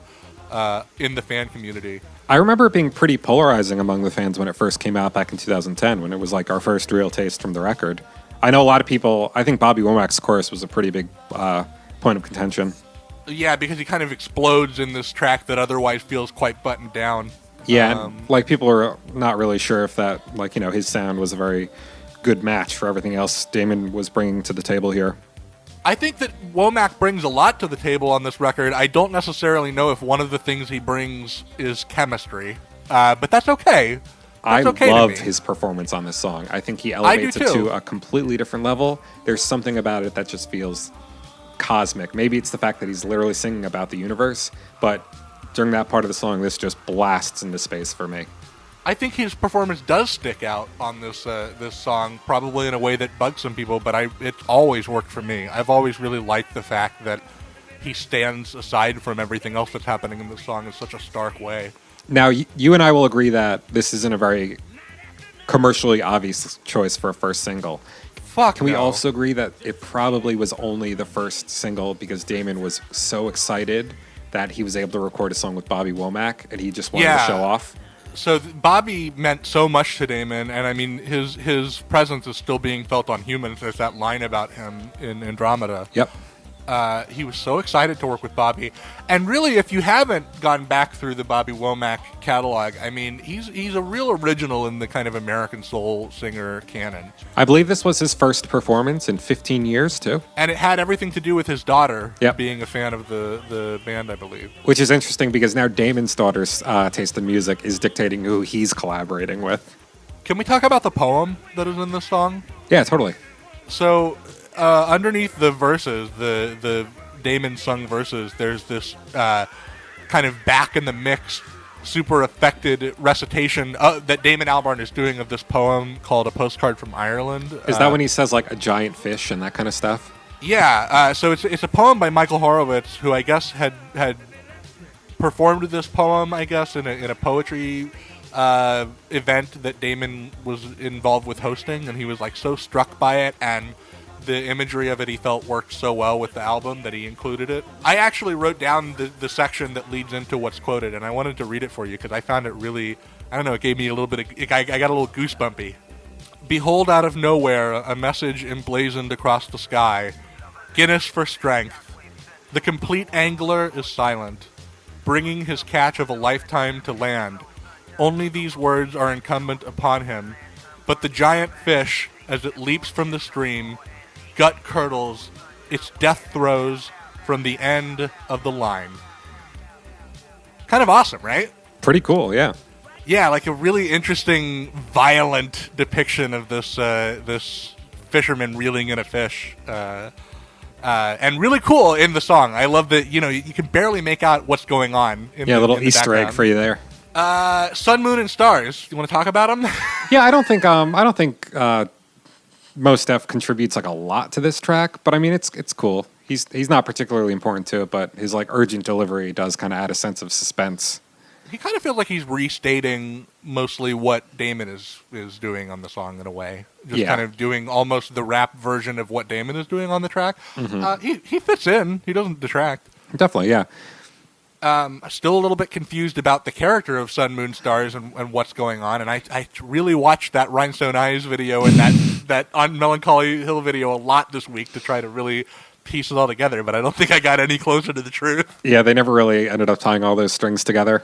in the fan community. I remember it being pretty polarizing among the fans when it first came out back in 2010, when it was like our first real taste from the record. I know a lot of people, I think Bobby Womack's chorus was a pretty big point of contention. Yeah, because he kind of explodes in this track that otherwise feels quite buttoned down. Yeah, and, like, people are not really sure if that, like, you know, his sound was a very good match for everything else Damon was bringing to the table here. I think that Womack brings a lot to the table on this record. I don't necessarily know if one of the things he brings is chemistry, but that's okay. I okay love to me. his performance on this song. I think he elevates it too. to a completely different level. There's something about it that just feels cosmic. Maybe it's the fact that he's literally singing about the universe, but during that part of the song, this just blasts into space for me. I think his performance does stick out on this this song, probably in a way that bugs some people, but it's always worked for me. I've always really liked the fact that he stands aside from everything else that's happening in this song in such a stark way. Now, you and I will agree that this isn't a very commercially obvious choice for a first single. Can we also agree that it probably was only the first single because Damon was so excited that he was able to record a song with Bobby Womack and he just wanted to show off? So Bobby meant so much to Damon, and I mean his presence is still being felt on Humanz. There's that line about him in Andromeda. Yep. He was so excited to work with Bobby, and really, if you haven't gone back through the Bobby Womack catalog, I mean, he's a real original in the kind of American soul singer canon. I believe this was his first performance in 15 years, too. And it had everything to do with his daughter Yep. being a fan of the band, I believe. Which is interesting because now Damon's daughter's taste in music is dictating who he's collaborating with. Can we talk about the poem that is in this song? Yeah, totally. So underneath the verses, the Damon sung verses, there's this kind of back in the mix, super affected recitation that Damon Albarn is doing of this poem called A Postcard from Ireland. Is that when he says like a giant fish and that kind of stuff? Yeah, so it's a poem by Michael Horowitz, who I guess had performed this poem, I guess, in a poetry event that Damon was involved with hosting, and he was like so struck by it, and the imagery of it he felt worked so well with the album that he included it. I actually wrote down the section that leads into what's quoted, and I wanted to read it for you because I found it really, I don't know, it gave me a little bit of, I got a little goosebumpy. Behold, out of nowhere, a message emblazoned across the sky. Guinness for strength. The complete angler is silent, bringing his catch of a lifetime to land. Only these words are incumbent upon him, but the giant fish, as it leaps from the stream, gut curdles, its death throes from the end of the line. Kind of awesome, right? Pretty cool, yeah. Yeah, like a really interesting, violent depiction of this this fisherman reeling in a fish. And really cool in the song. I love that, you can barely make out what's going on. A little Easter egg for you there. Sun, Moon, and Stars. You want to talk about them? Yeah, I don't think Mos Def contributes like a lot to this track, but I mean it's cool. He's not particularly important to it, but his like urgent delivery does kind of add a sense of suspense. He kind of feels like he's restating mostly what Damon is doing on the song in a way. Just kind of doing almost the rap version of what Damon is doing on the track. Mm-hmm. He fits in. He doesn't detract. Definitely, yeah. Still a little bit confused about the character of Sun, Moon, Stars and what's going on. And I really watched that Rhinestone Eyes video and that On Melancholy Hill video a lot this week to try to really piece it all together. But I don't think I got any closer to the truth. Yeah, they never really ended up tying all those strings together.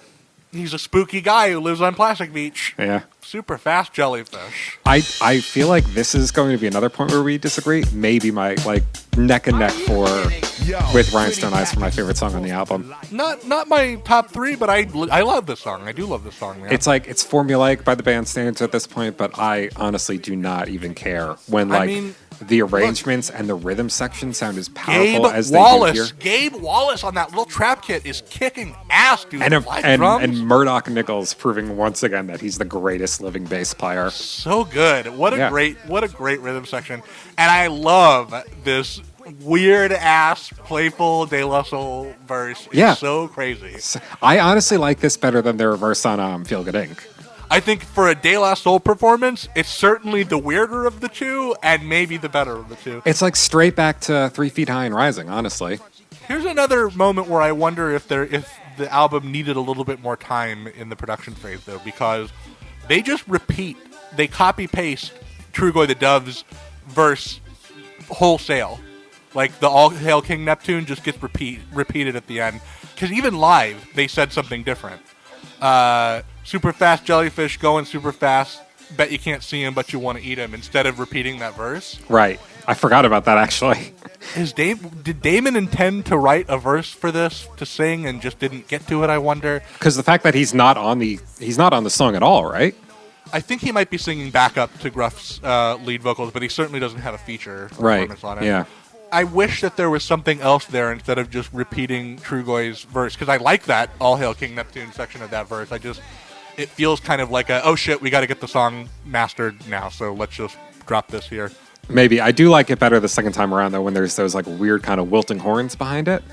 He's a spooky guy who lives on Plastic Beach. Yeah. Super fast jellyfish. I feel like this is going to be another point where we disagree. Maybe my like neck and neck with Rhinestone Eyes for my favorite song on the album. Not my top 3, but I love this song. I do love this song, man. It's like it's formulaic by the band standards at this point, but I honestly do not even care when the arrangements and the rhythm section sound as powerful as they do here. Gabe Wallace on that little trap kit is kicking ass, dude. And Murdoch Nichols proving once again that he's the greatest living bass player. So good. What a great rhythm section. And I love this weird ass playful De La Soul verse. It's so crazy. I honestly like this better than their verse on Feel Good Inc. I think for a De La Soul performance, it's certainly the weirder of the two and maybe the better of the two. It's like straight back to 3 Feet High and Rising, honestly. Here's another moment where I wonder if the album needed a little bit more time in the production phase, though, because they just they copy-paste Trugoy the Dove's verse wholesale. Like, the All Hail King Neptune just gets repeated at the end. Because even live, they said something different. Super fast jellyfish going super fast. Bet you can't see him, but you want to eat him. Instead of repeating that verse. Right. I forgot about that, actually. Did Damon intend to write a verse for this to sing and just didn't get to it? I wonder. Because the fact that he's not on the song at all, right? I think he might be singing backup to Gruff's lead vocals, but he certainly doesn't have a feature performance on it. Yeah. I wish that there was something else there instead of just repeating Trugoy's verse, because I like that All Hail King Neptune section of that verse. It feels kind of like oh shit, we got to get the song mastered now, so let's just drop this here. Maybe. I do like it better the second time around, though, when there's those like weird kind of wilting horns behind it.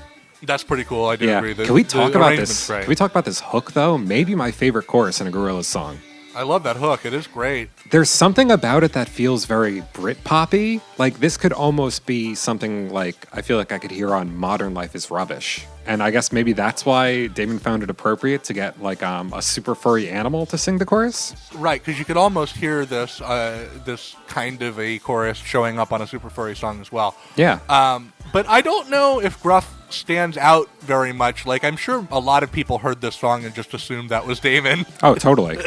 That's pretty cool. I do agree. Can we talk about this? Can we talk about this hook, though? Maybe my favorite chorus in a Gorillaz song. I love that hook. It is great. There's something about it that feels very Brit-poppy. Like, this could almost be something like I feel like I could hear on Modern Life is Rubbish. And I guess maybe that's why Damon found it appropriate to get like a super furry animal to sing the chorus. Right, because you could almost hear this this kind of a chorus showing up on a super furry song as well. Yeah. But I don't know if Gruff stands out very much. Like, I'm sure a lot of people heard this song and just assumed that was Damon. Oh, totally.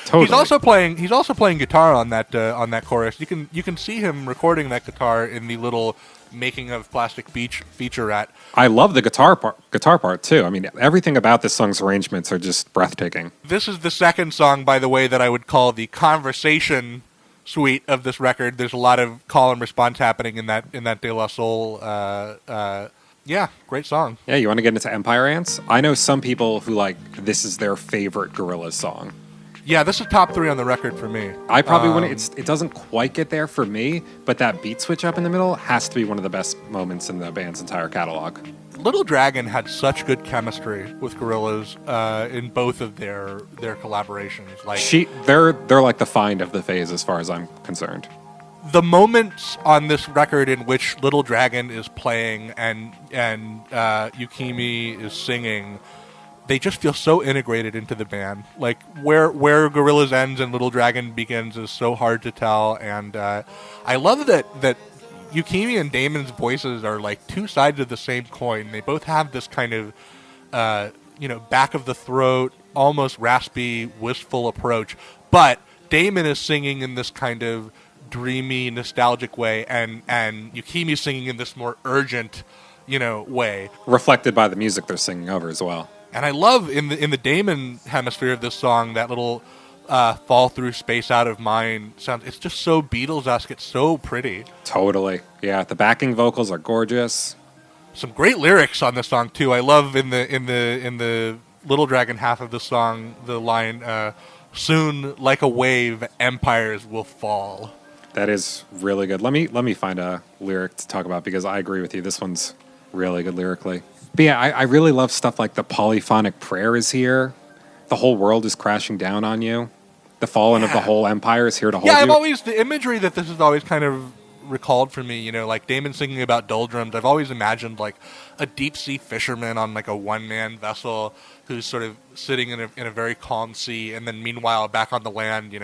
Totally. He's also playing guitar on that chorus. You can see him recording that guitar in the little Making of Plastic Beach featurette. I love the guitar part too. I mean, everything about this song's arrangements are just breathtaking. This is the second song, by the way, that I would call the conversation suite of this record. There's a lot of call and response happening in that De La Soul. Yeah, great song. Yeah, you want to get into Empire Ants? I know some people who like this is their favorite Gorillaz song. Yeah, this is top 3 on the record for me. I probably wouldn't. It doesn't quite get there for me, but that beat switch up in the middle has to be one of the best moments in the band's entire catalog. Little Dragon had such good chemistry with Gorillaz in both of their collaborations. Like they're like the find of the phase as far as I'm concerned. The moments on this record in which Little Dragon is playing and Yukimi is singing, they just feel so integrated into the band. Like where Gorillaz ends and Little Dragon begins is so hard to tell. And I love that Yukimi and Damon's voices are like two sides of the same coin. They both have this kind of back of the throat, almost raspy, wistful approach. But Damon is singing in this kind of dreamy, nostalgic way, and Yukimi's singing in this more urgent, way. Reflected by the music they're singing over as well. And I love in the Damon hemisphere of this song that little fall through space out of mind sound. It's just so Beatles-esque. It's so pretty. Totally. Yeah, the backing vocals are gorgeous. Some great lyrics on this song too. I love in the Little Dragon half of the song the line, "Soon, like a wave, empires will fall." That is really good. Let me find a lyric to talk about because I agree with you. This one's really good lyrically. But yeah, I really love stuff like the polyphonic prayer is here. The whole world is crashing down on you. The fallen of the whole empire is here to hold you. Yeah, the imagery that this is always kind of recalled for me, like Damon singing about doldrums. I've always imagined like a deep sea fisherman on like a one-man vessel who's sort of sitting in a very calm sea, and then meanwhile back on the land,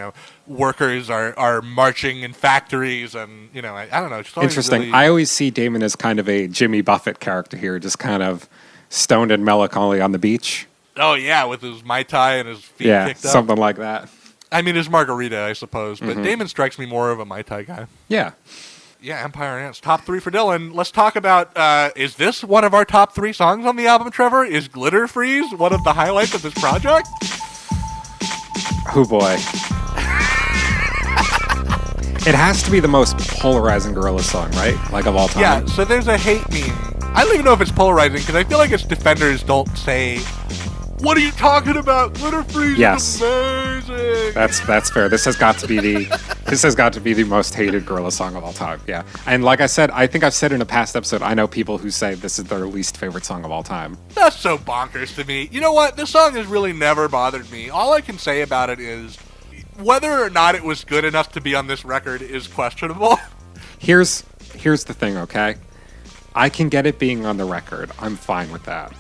workers are marching in factories, and I don't know. It's interesting. Really... I always see Damon as kind of a Jimmy Buffett character here, just kind of stoned and melancholy on the beach. Oh, yeah, with his Mai Tai and his feet Yeah, kicked up. something like that. I mean, his margarita, I suppose. But Damon strikes me more of a Mai Tai guy. Yeah. Yeah, Empire Ants. Top 3 for Dillon. Let's talk about, is this one of our top 3 songs on the album, Trevor? Is Glitter Freeze one of the highlights of this project? Oh, boy. It has to be the most polarizing Gorillaz song, right? Like, of all time. Yeah, so there's a hate meme. I don't even know if it's polarizing, because I feel like its defenders don't say, what are you talking about? Glitter Freeze Yes. is amazing. That's fair. This has got to be the most hated Gorillaz song of all time. Yeah. And like I said, I think I've said in a past episode, I know people who say this is their least favorite song of all time. That's so bonkers to me. You know what? This song has really never bothered me. All I can say about it is whether or not it was good enough to be on this record is questionable. Here's the thing, okay? I can get it being on the record. I'm fine with that.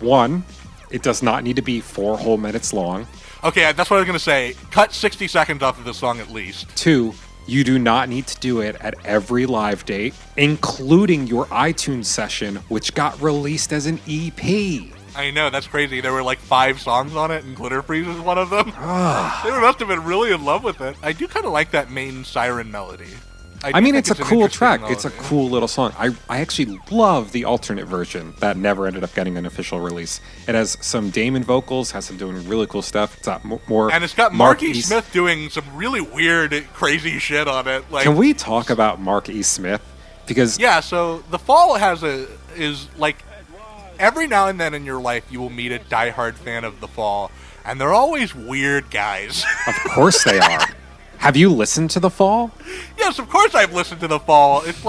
One, it does not need to be 4 whole minutes long. Okay, that's what I was going to say. Cut 60 seconds off of the song at least. 2, you do not need to do it at every live date, including your iTunes session, which got released as an EP. I know, that's crazy. There were like 5 songs on it, and Glitter Freeze was one of them. They must have been really in love with it. I do kind of like that main siren melody. I mean, it's a an cool interesting track. melody. It's a cool little song. I actually love the alternate version that never ended up getting an official release. It has some Damon vocals, has some doing really cool stuff. It's got more. And it's got Mark Marky E. Smith doing some really weird, crazy shit on it. Like, Can we talk about Mark E. Smith? Because yeah, so The Fall is like every now and then in your life you will meet a diehard fan of The Fall, and they're always weird guys. of course they are. Have you listened to The Fall? Yes, of course I've listened to The Fall. It's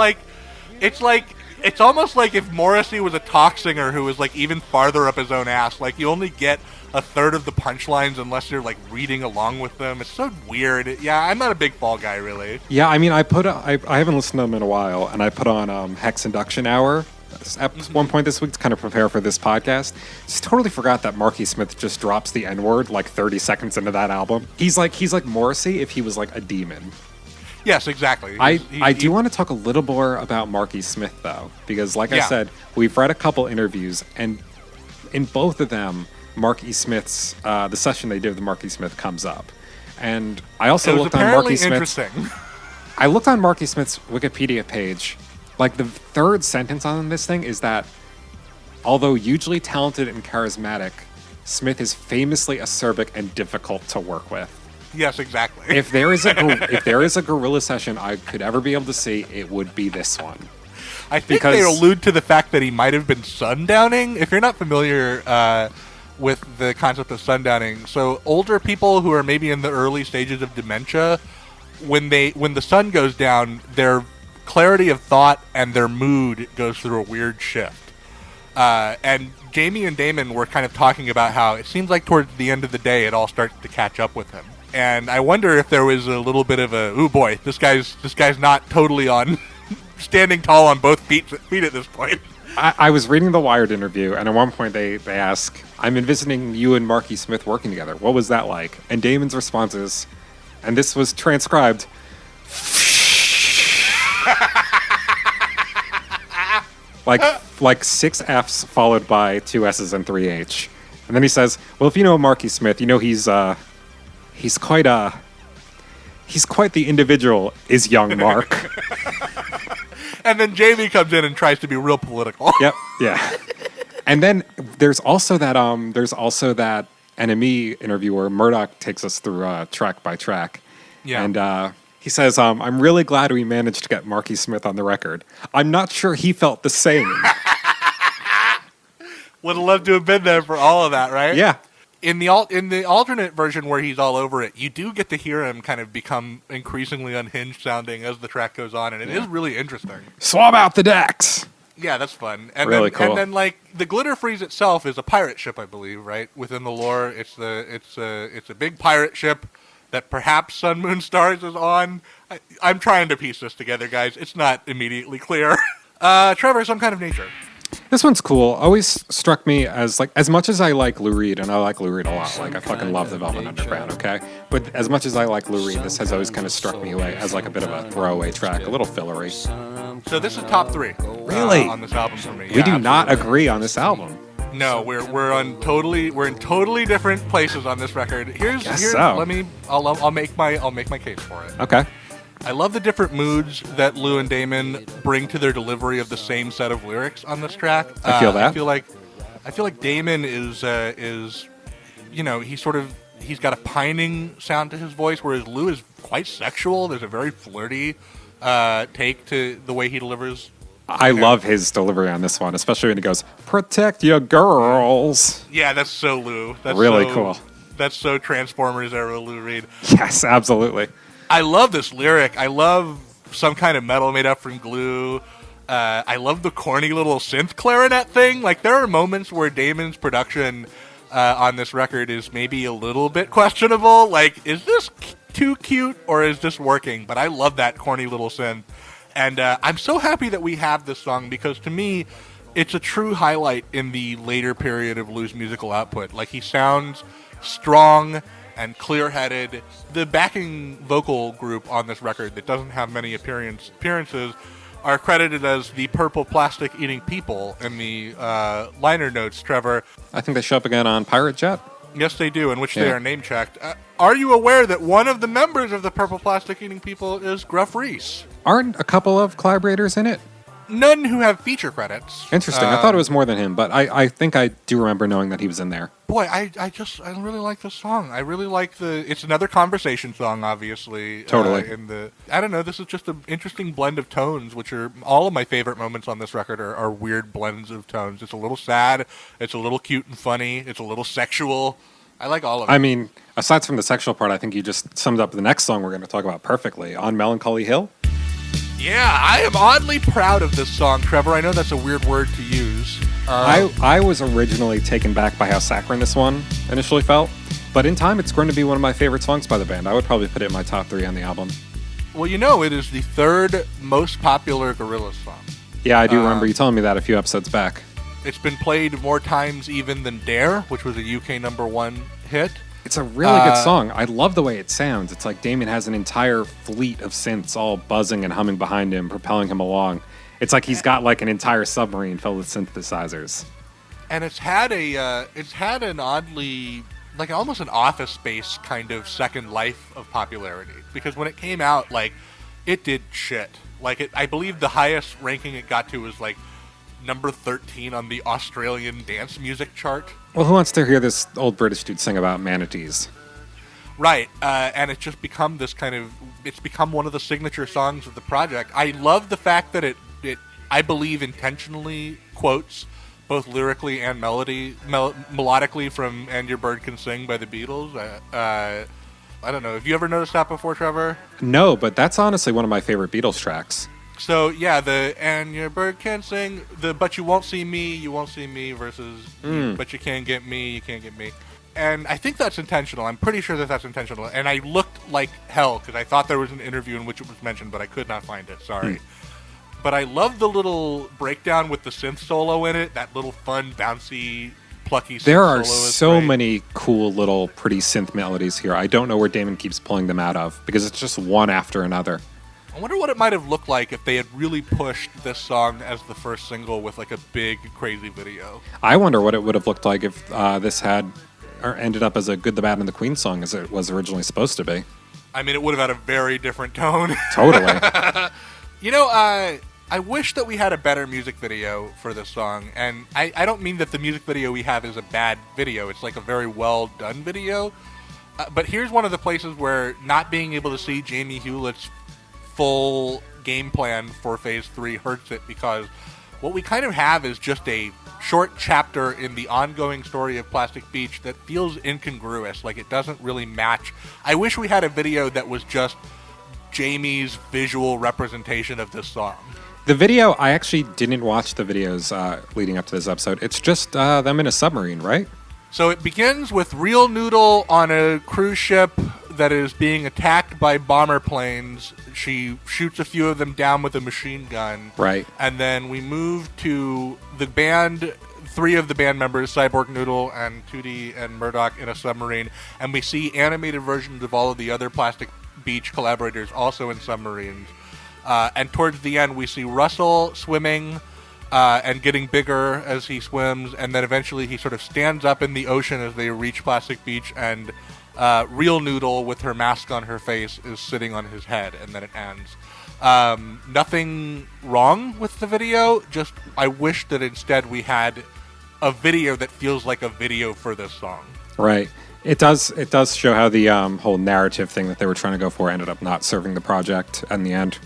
almost like if Morrissey was a talk singer who was like even farther up his own ass. Like you only get a third of the punchlines unless you're like reading along with them. It's so weird. Yeah, I'm not a big Fall guy really. Yeah, I mean, I haven't listened to them in a while, and I put on Hex Induction Hour at one point this week to kind of prepare for this podcast. Just totally forgot that Marky Smith just drops the N-word like 30 seconds into that album. He's like Morrissey if he was like a demon. Yes, exactly. I do want to talk a little more about Marky Smith though, because like I said, we've read a couple interviews, and in both of them, Marky Smith's the session they did with Marky Smith comes up, and I also looked on Marky Smith's. I looked on Marky Smith's Wikipedia page. Like, the third sentence on this thing is that, although hugely talented and charismatic, Smith is famously acerbic and difficult to work with. Yes, exactly. If there is a Gorillaz session I could ever be able to see, it would be this one. I think they allude to the fact that he might have been sundowning. If you're not familiar with the concept of sundowning, so older people who are maybe in the early stages of dementia, when the sun goes down, their clarity of thought and their mood goes through a weird shift. And Jamie and Damon were kind of talking about how it seems like towards the end of the day it all starts to catch up with him. And I wonder if there was a little bit of a, ooh boy, this guy's not totally on standing tall on both feet at this point. I was reading the Wired interview, and at one point they ask, I'm envisioning you and Marky Smith working together. What was that like? And Damon's response is, and this was transcribed, like 6 F's followed by 2 S's and 3 H. And then he says, well, if you know Marky Smith, you know he's quite the individual, is young Mark. And then Jamie comes in and tries to be real political. Yep, yeah. And then there's also that NME interview where Murdoch takes us through track by track. Yeah. And he says, I'm really glad we managed to get Marky Smith on the record. I'm not sure he felt the same. Would have loved to have been there for all of that, right? Yeah. In the alternate version where he's all over it, you do get to hear him kind of become increasingly unhinged sounding as the track goes on, and it is really interesting. Swab out the decks. Yeah, that's fun. And really then, cool. And then, like, the Glitter Freeze itself is a pirate ship, I believe, right? Within the lore, it's a big pirate ship that perhaps Sun Moon Stars is on. I'm trying to piece this together, guys. It's not immediately clear. Trevor, Some Kind of Nature. This one's cool. Always struck me as, like, as much as I like Lou Reed, and I like Lou Reed a lot, like, I fucking love the Velvet Underground, okay? But as much as I like Lou Reed, this has always kind of struck me as, like, a bit of a throwaway track, a little fillery. So this is top 3. Really? On this album for me. We do not agree on this album. No, we're in totally different places on this record. Here's so. I'll make my case for it. Okay. I love the different moods that Lou and Damon bring to their delivery of the same set of lyrics on this track. I feel that. I feel like Damon is he's got a pining sound to his voice, whereas Lou is quite sexual. There's a very flirty take to the way he delivers. I love his delivery on this one, especially when he goes, "Protect your girls." Yeah, that's so Lou. That's really so cool. That's so Transformers era Lou Reed. Yes, absolutely. I love this lyric. I love some kind of metal made up from glue. I love the corny little synth clarinet thing. Like, there are moments where Damon's production on this record is maybe a little bit questionable. Like, is this too cute or is this working? But I love that corny little synth. And I'm so happy that we have this song because, to me, it's a true highlight in the later period of Lou's musical output. Like, he sounds strong and clear-headed. The backing vocal group on this record that doesn't have many appearances are credited as the Purple Plastic Eating People in the liner notes, Trevor. I think they show up again on Pirate Jet. Yes, they do, in which they are name-checked. Are you aware that one of the members of the Purple Plastic Eating People is Gruff Rhys? Aren't a couple of collaborators in it? None who have feature credits. Interesting. I thought it was more than him, but I think I do remember knowing that he was in there. Boy, I really like this song. I really like it's another conversation song, obviously. Totally. I don't know, this is just an interesting blend of tones, which are, all of my favorite moments on this record are weird blends of tones. It's a little sad, it's a little cute and funny, it's a little sexual. I like all of it. I mean, aside from the sexual part, I think you just summed up the next song we're going to talk about perfectly. On Melancholy Hill. Yeah, I am oddly proud of this song, Trevor. I know that's a weird word to use. I was originally taken back by how saccharine this one initially felt, but in time it's going to be one of my favorite songs by the band. I would probably put it in my top 3 on the album. Well, it is the third most popular Gorillaz song. Yeah, I do remember you telling me that a few episodes back. It's been played more times even than Dare, which was a UK #1 hit. It's a really good song. I love the way it sounds. It's like Damon has an entire fleet of synths all buzzing and humming behind him, propelling him along. It's like he's got like an entire submarine filled with synthesizers. And it's had an oddly, like almost an Office Space kind of second life of popularity. Because when it came out, like, it did shit. Like, I believe the highest ranking it got to was like number 13 on the Australian dance music chart. Well, who wants to hear this old British dude sing about manatees? Right, and it's just become it's become one of the signature songs of the project. I love the fact that it I believe intentionally quotes both lyrically and melodically from "And Your Bird Can Sing" by the Beatles. I don't know. Have you ever noticed that before, Trevor? No, but that's honestly one of my favorite Beatles tracks. So, yeah, the "And Your Bird Can Sing," the "But You Won't See Me, You Won't See Me" versus "But You Can't Get Me, You Can't Get Me." And I think that's intentional. I'm pretty sure that's intentional. And I looked like hell because I thought there was an interview in which it was mentioned, but I could not find it. Sorry. But I love the little breakdown with the synth solo in it, that little fun, bouncy, plucky synth solo. There are is so great. many cool little pretty synth melodies here. I don't know where Damon keeps pulling them out of because it's just one after another. I wonder what it might have looked like if they had really pushed this song as the first single with like a big, crazy video. I wonder what it would have looked like if this had or ended up as a Good, the Bad, and the Queen song as it was originally supposed to be. I mean, it would have had a very different tone. Totally. I wish that we had a better music video for this song. And I don't mean that the music video we have is a bad video. It's like a very well done video. But here's one of the places where not being able to see Jamie Hewlett's full game plan for Phase 3 hurts it, because what we kind of have is just a short chapter in the ongoing story of Plastic Beach that feels incongruous, like it doesn't really match. I wish we had a video that was just Jamie's visual representation of this song. The video, I actually didn't watch the videos leading up to this episode. It's just them in a submarine, right? So it begins with Real Noodle on a cruise ship that is being attacked by bomber planes. She shoots a few of them down with a machine gun. Right. And then we move to the band, 3 of the band members, Cyborg Noodle and Tootie and Murdoch, in a submarine. And we see animated versions of all of the other Plastic Beach collaborators also in submarines. And towards the end, we see Russell swimming and getting bigger as he swims, and then eventually he sort of stands up in the ocean as they reach Plastic Beach, and Real Noodle with her mask on her face is sitting on his head, and then it ends. Nothing wrong with the video, just I wish that instead we had a video that feels like a video for this song. Right. It does show how the whole narrative thing that they were trying to go for ended up not serving the project in the end.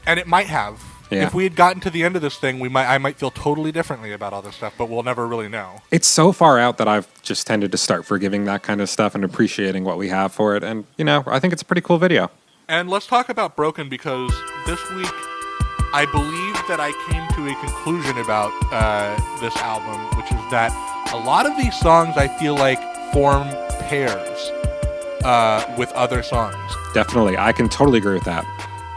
And it might have. Yeah. If we had gotten to the end of this thing, I might feel totally differently about all this stuff, but we'll never really know. It's so far out that I've just tended to start forgiving that kind of stuff and appreciating what we have for it. And, I think it's a pretty cool video. And let's talk about Broken, because this week I believe that I came to a conclusion about this album, which is that a lot of these songs I feel like form pairs with other songs. Definitely. I can totally agree with that.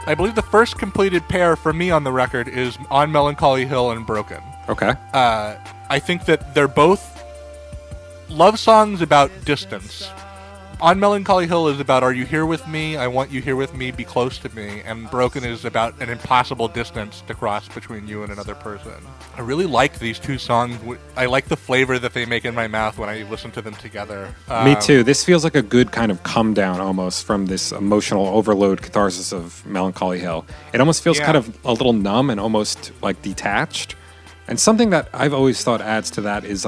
I believe the first completed pair for me on the record is On Melancholy Hill and Broken. Okay. I think that they're both love songs about distance. On Melancholy Hill is about, are you here with me? I want you here with me. Be close to me. And Broken is about an impossible distance to cross between you and another person. I really like these two songs. I like the flavor that they make in my mouth when I listen to them together. Me too. This feels like a good kind of come down almost from this emotional overload catharsis of Melancholy Hill. It almost feels kind of a little numb and almost like detached. And something that I've always thought adds to that is,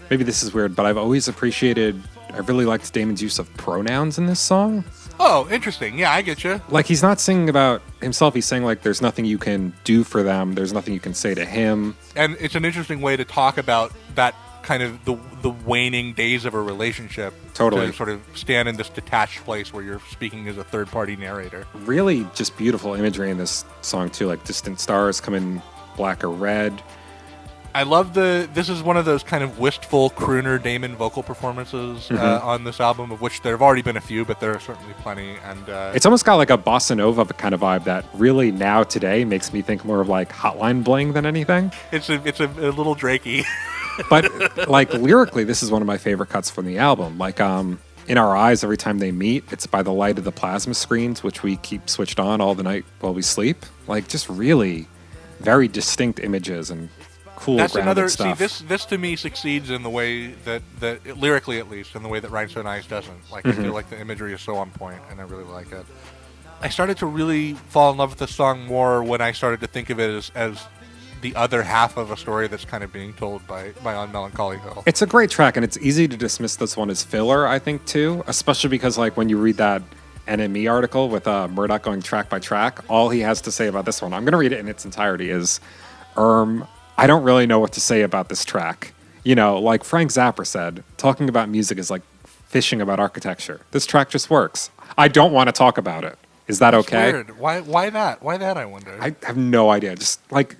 maybe this is weird, but I've always appreciated, I really liked Damon's use of pronouns in this song. Oh, interesting. Yeah, I get you. Like, he's not singing about himself. He's saying, like, there's nothing you can do for them. There's nothing you can say to him. And it's an interesting way to talk about that kind of the waning days of a relationship. Totally. To sort of stand in this detached place where you're speaking as a third-party narrator. Really just beautiful imagery in this song, too. Like, distant stars come in black or red. I love this is one of those kind of wistful crooner Damon vocal performances on this album, of which there have already been a few, but there are certainly plenty. And it's almost got like a bossa nova kind of vibe that really now today makes me think more of like Hotline Bling than anything. It's a little Drakey. But like lyrically, this is one of my favorite cuts from the album. Like in our eyes, every time they meet, it's by the light of the plasma screens, which we keep switched on all the night while we sleep. Like just really very distinct images and cool. That's another stuff. See, this to me succeeds in the way that lyrically, at least, in the way that Rhinestone Eyes doesn't. Like I feel like the imagery is so on point, and I really like it. I started to really fall in love with the song more when I started to think of it as the other half of a story that's kind of being told by On Melancholy Hill. It's a great track, and it's easy to dismiss this one as filler, I think, too. Especially because, like, when you read that NME article with Murdoch going track by track, all he has to say about this one, I'm going to read it in its entirety, is, I don't really know what to say about this track. You know, like Frank Zappa said, talking about music is like fishing about architecture. This track just works. I don't want to talk about it. Is that okay? Weird. Why that? Why that, I wonder? I have no idea. Just like,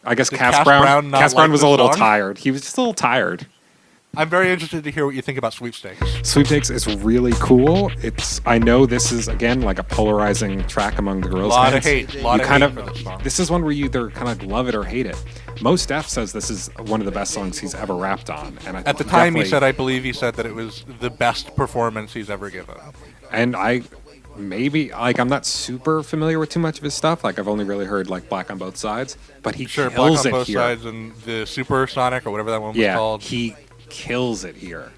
I guess Did Cass Brown was a little song? tired. He was just a little tired. I'm very interested to hear what you think about Sweepstakes. Sweepstakes is really cool. I know this is, again, like a polarizing track among the Gorillaz fans. Lot of hate for this song. This is one where you either kind of love it or hate it. Most Def says this is one of the best songs he's ever rapped on. And at the time I believe he said that it was the best performance he's ever given. And I'm not super familiar with too much of his stuff. Like, I've only really heard, like, Black on Both Sides. But he kills Black on it Both here. Sides and the Supersonic or whatever that one was called. He kills it here.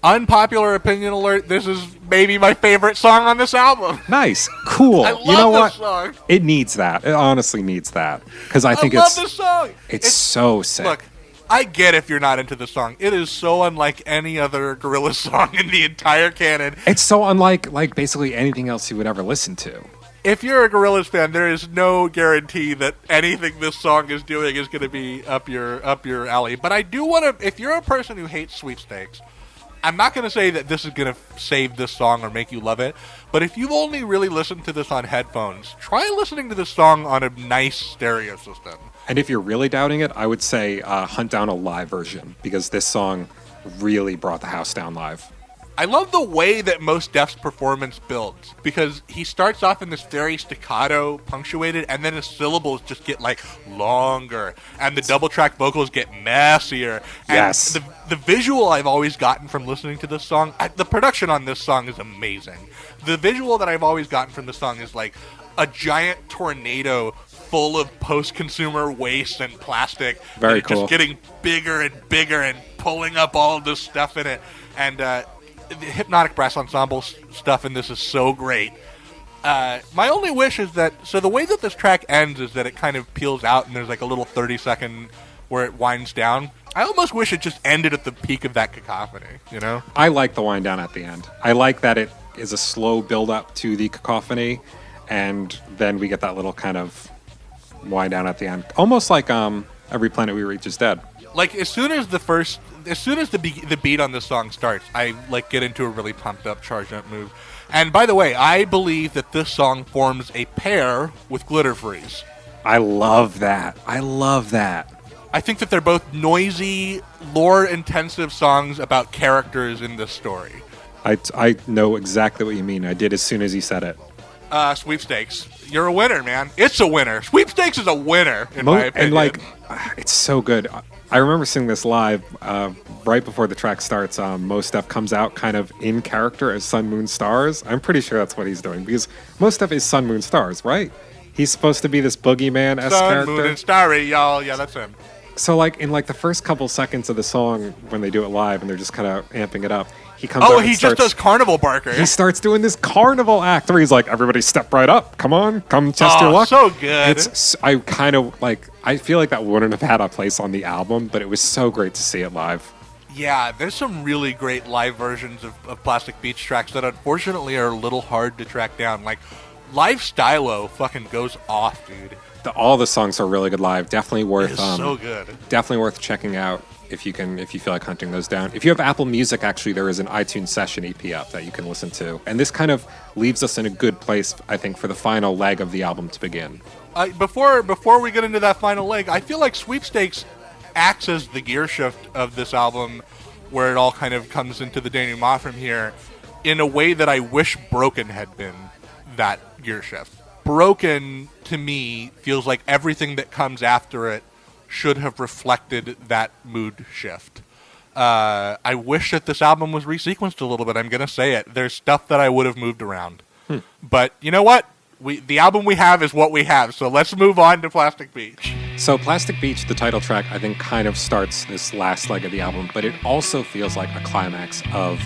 Unpopular opinion alert, this is maybe my favorite song on this album. Nice. Cool. I love you know what? this song. It needs that. It honestly needs that. Because I think love this song. It's so sick. Look, I get if you're not into the song. It is so unlike any other Gorillaz song in the entire canon. It's so unlike like basically anything else you would ever listen to. If you're a Gorillaz fan, there is no guarantee that anything this song is doing is going to be up your alley. But I do want to, if you're a person who hates Sweepstakes, I'm not going to say that this is going to save this song or make you love it. But if you've only really listened to this on headphones, try listening to this song on a nice stereo system. And if you're really doubting it, I would say hunt down a live version, because this song really brought the house down live. I love the way that most Def's performance builds, because he starts off in this very staccato, punctuated, and then his syllables just get like longer, and the double track vocals get messier. And yes. The visual I've always gotten from listening to this song, the production on this song is amazing. The visual that I've always gotten from this song is like a giant tornado full of post-consumer waste and plastic. Very and cool. Just getting bigger and bigger and pulling up all of this stuff in it. And the hypnotic brass ensemble stuff in this is so great. My only wish is that, so the way that this track ends is that it kind of peels out and there's like a little 30-second where it winds down. I almost wish it just ended at the peak of that cacophony, you know? I like the wind down at the end. I like that it is a slow build up to the cacophony, and then we get that little kind of wind down at the end. Almost like Every Planet We Reach Is Dead. Like, as soon as the beat on this song starts, I like get into a really pumped up, charged up move. And by the way, I believe that this song forms a pair with Glitter Freeze. I love that. I love that. I think that they're both noisy, lore-intensive songs about characters in this story. I know exactly what you mean. I did as soon as you said it. Sweepstakes. You're a winner, man. It's a winner. Sweepstakes is a winner, in my opinion. And like, it's so good. I remember seeing this live right before the track starts. Most Stuff comes out kind of in character as Sun, Moon, Stars. I'm pretty sure that's what he's doing because Most Stuff is Sun, Moon, Stars, right? He's supposed to be this boogeyman-esque character. Sun, Moon, and Starry, y'all. Yeah, that's him. So like in like the first couple seconds of the song when they do it live and they're just kind of amping it up, he comes out and he starts, just does Carnival Barker. He starts doing this carnival act where he's like, everybody step right up. Come on, come test your luck. So good. I kind of like, I feel like that wouldn't have had a place on the album, but it was so great to see it live. Yeah, there's some really great live versions of Plastic Beach tracks that unfortunately are a little hard to track down. Like, Live Stylo fucking goes off, dude. All the songs are really good live. Definitely worth. It's so good. Definitely worth checking out if you feel like hunting those down. If you have Apple Music, actually, there is an iTunes Session EP up that you can listen to, and this kind of leaves us in a good place, I think, for the final leg of the album to begin. Before we get into that final leg, I feel like Sweepstakes acts as the gear shift of this album, where it all kind of comes into the denouement from here, in a way that I wish Broken had been that gear shift. Broken, to me, feels like everything that comes after it should have reflected that mood shift. I wish that this album was resequenced a little bit. I'm going to say it. There's stuff that I would have moved around. But you know what? The album we have is what we have. So let's move on to Plastic Beach. So Plastic Beach, the title track, I think kind of starts this last leg of the album, but it also feels like a climax of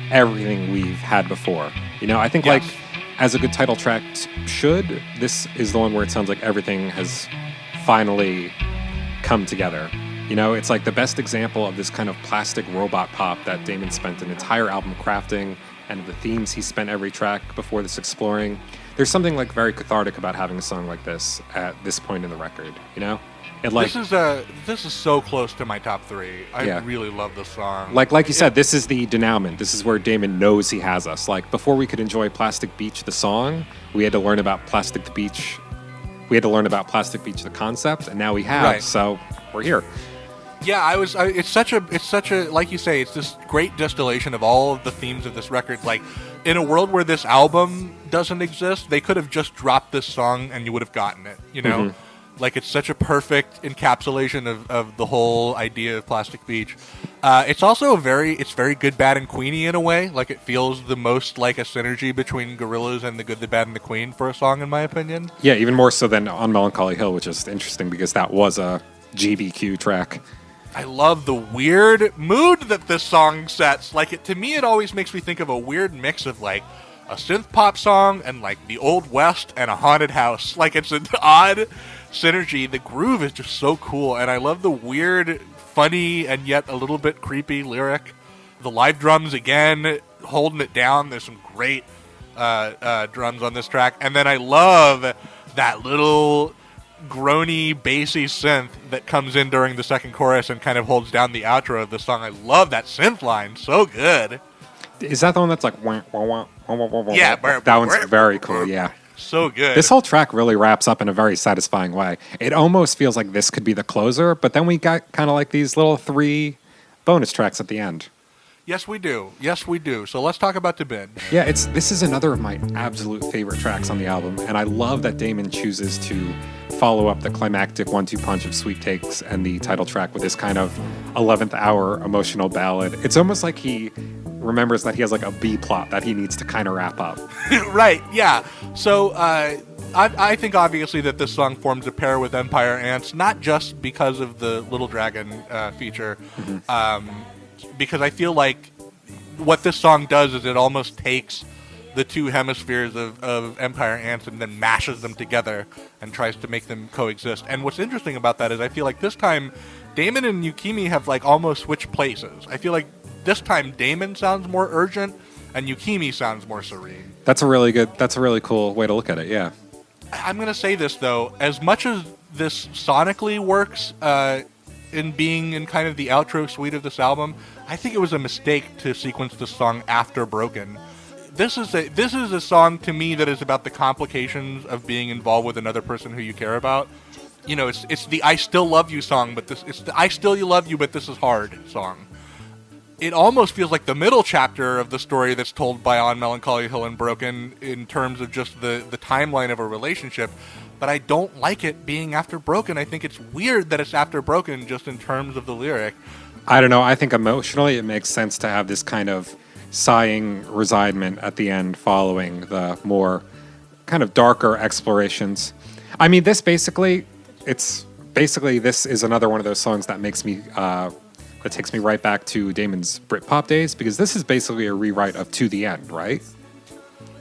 everything we've had before. You know, I think Yes. like as a good title track should, this is the one where it sounds like everything has finally come together. You know, it's like the best example of this kind of plastic robot pop that Damon spent an entire album crafting, and the themes he spent every track before this exploring. There's something like very cathartic about having a song like this at this point in the record, you know? It like This is so close to my top 3. I Yeah. really love this song. like you said, this is the denouement. This is where Damon knows he has us. Like before we could enjoy Plastic Beach the song, we had to learn about Plastic Beach. We had to learn about Plastic Beach the concept, and now we have. Right. So we're here. Yeah, it's such a like you say, it's this great distillation of all of the themes of this record. Like, in a world where this album doesn't exist, they could have just dropped this song and you would have gotten it, you know? Mm-hmm. Like, it's such a perfect encapsulation of the whole idea of Plastic Beach. It's also very Good, Bad, and Queenie in a way. Like, it feels the most like a synergy between Gorillaz and the Good, the Bad, and the Queen for a song, in my opinion. Yeah, even more so than on Melancholy Hill, which is interesting because that was a GBQ track. I love the weird mood that this song sets. Like, to me, it always makes me think of a weird mix of, like, a synth pop song and, like, the Old West and a haunted house. Like, it's an odd synergy. The groove is just so cool, and I love the weird, funny, and yet a little bit creepy lyric. The live drums, again, holding it down. There's some great drums on this track. And then I love that little groany, bassy synth that comes in during the second chorus and kind of holds down the outro of the song. I love that synth line. So good. Is that the one that's like wah, wah, wah, wah, wah, wah, Yeah, that one's very cool. Yeah, so good. this whole track really wraps up in a very satisfying way. It almost feels like this could be the closer, but then we got kind of like these little 3 bonus tracks at the end. Yes, we do. Yes, we do. So let's talk about the bid. Yeah, this is another of my absolute favorite tracks on the album, and I love that Damon chooses to follow up the climactic 1-2 punch of Sweepstakes and the title track with this kind of 11th hour emotional ballad. It's almost like he remembers that he has like a B plot that he needs to kind of wrap up. Right, yeah. So I think obviously that this song forms a pair with Empire Ants, not just because of the Little Dragon feature, because I feel like what this song does is it almost takes the two hemispheres of Empire Ants and then mashes them together and tries to make them coexist. And what's interesting about that is I feel like this time Damon and Yukimi have like almost switched places. I feel like this time Damon sounds more urgent and Yukimi sounds more serene. That's a really cool way to look at it, yeah. I'm going to say this though, as much as this sonically works in being in kind of the outro suite of this album, I think it was a mistake to sequence this song after Broken. This is a song to me that is about the complications of being involved with another person who you care about. You know, it's the I Still Love You song, but it's the I Still Love You, but This Is Hard song. It almost feels like the middle chapter of the story that's told by On Melancholy Hill and Broken in terms of just the timeline of a relationship, but I don't like it being after Broken. I think it's weird that it's after Broken just in terms of the lyric. I don't know. I think emotionally it makes sense to have this kind of sighing resignment at the end following the more kind of darker explorations. I mean, this is another one of those songs that makes me that takes me right back to Damon's Britpop days, because this is basically a rewrite of To the End, right?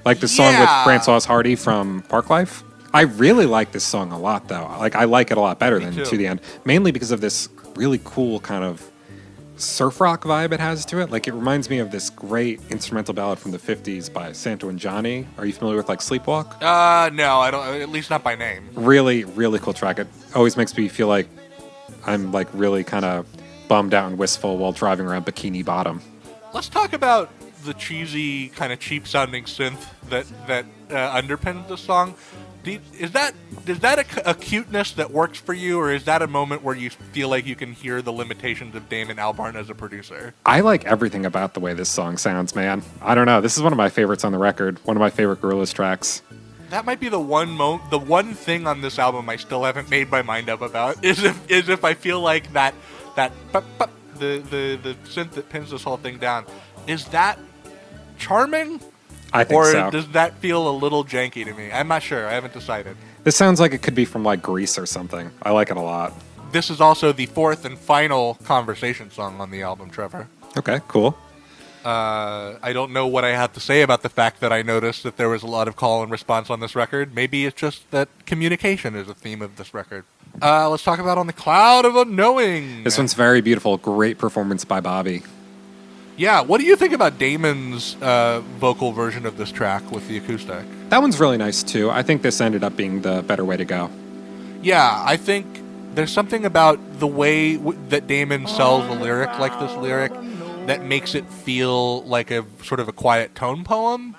Like the song with Francois Hardy from Parklife. I really like this song a lot, though. Like, I like it a lot better than To the End, mainly because of this really cool kind of surf rock vibe it has to it. Like, it reminds me of this great instrumental ballad from the 50s by Santo and Johnny. Are you familiar with, like, Sleepwalk? No, I don't, at least not by name. Really, really cool track. It always makes me feel like I'm, like, really kind of bummed out and wistful while driving around Bikini Bottom. Let's talk about the cheesy, kind of cheap-sounding synth that underpins the song. Is that a cuteness that works for you, or is that a moment where you feel like you can hear the limitations of Damon Albarn as a producer? I like everything about the way this song sounds, man. I don't know. This is one of my favorites on the record. One of my favorite Gorillaz tracks. That might be the one thing on this album I still haven't made my mind up about is if I feel like the synth that pins this whole thing down, is that charming? I think so. Or does that feel a little janky to me? I'm not sure. I haven't decided. This sounds like it could be from like Grease or something. I like it a lot. This is also the fourth and final conversation song on the album, Trevor. Okay, cool. I don't know what I have to say about the fact that I noticed that there was a lot of call and response on this record. Maybe it's just that communication is a theme of this record. Let's talk about On the Cloud of Unknowing. This one's very beautiful. Great performance by Bobby. Yeah, what do you think about Damon's vocal version of this track with the acoustic? That one's really nice, too. I think this ended up being the better way to go. Yeah, I think there's something about the way that Damon sells a lyric like this lyric that makes it feel like a sort of a quiet tone poem,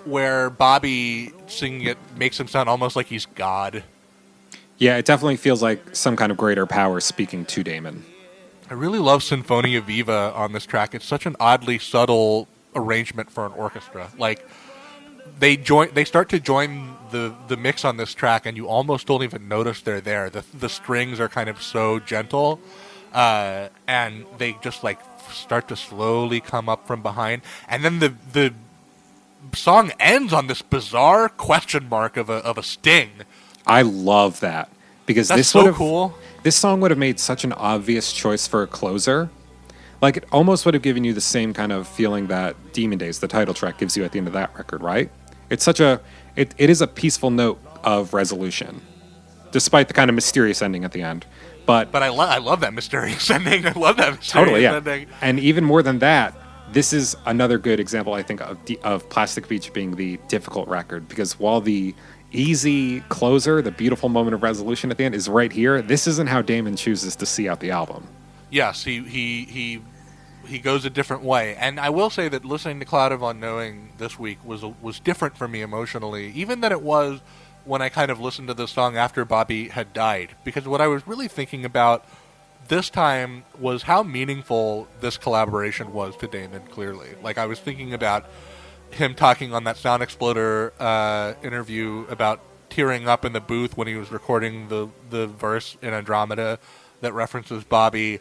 where Bobby singing it makes him sound almost like he's God. Yeah, it definitely feels like some kind of greater power speaking to Damon. I really love Sinfonia Viva on this track. It's such an oddly subtle arrangement for an orchestra. Like, they start to join the mix on this track, and you almost don't even notice they're there. The strings are kind of so gentle, and they just like start to slowly come up from behind, and then the song ends on this bizarre question mark of a sting. I love that, because that's so cool. This song would have made such an obvious choice for a closer. Like, it almost would have given you the same kind of feeling that Demon Days, the title track, gives you at the end of that record, right? It's such it is a peaceful note of resolution, despite the kind of mysterious ending at the end. But I love that mysterious ending. I love that mysterious ending. And even more than that, this is another good example, I think, of Plastic Beach being the difficult record, because while the easy closer, the beautiful moment of resolution at the end, is right here, this isn't how Damon chooses to see out the album. Yes, he goes a different way. And I will say that listening to Cloud of Unknowing this week was different for me emotionally, even than it was when I kind of listened to this song after Bobby had died. Because what I was really thinking about this time was how meaningful this collaboration was to Damon, clearly. Like, I was thinking about him talking on that Sound Exploder interview about tearing up in the booth when he was recording the verse in Andromeda that references Bobby.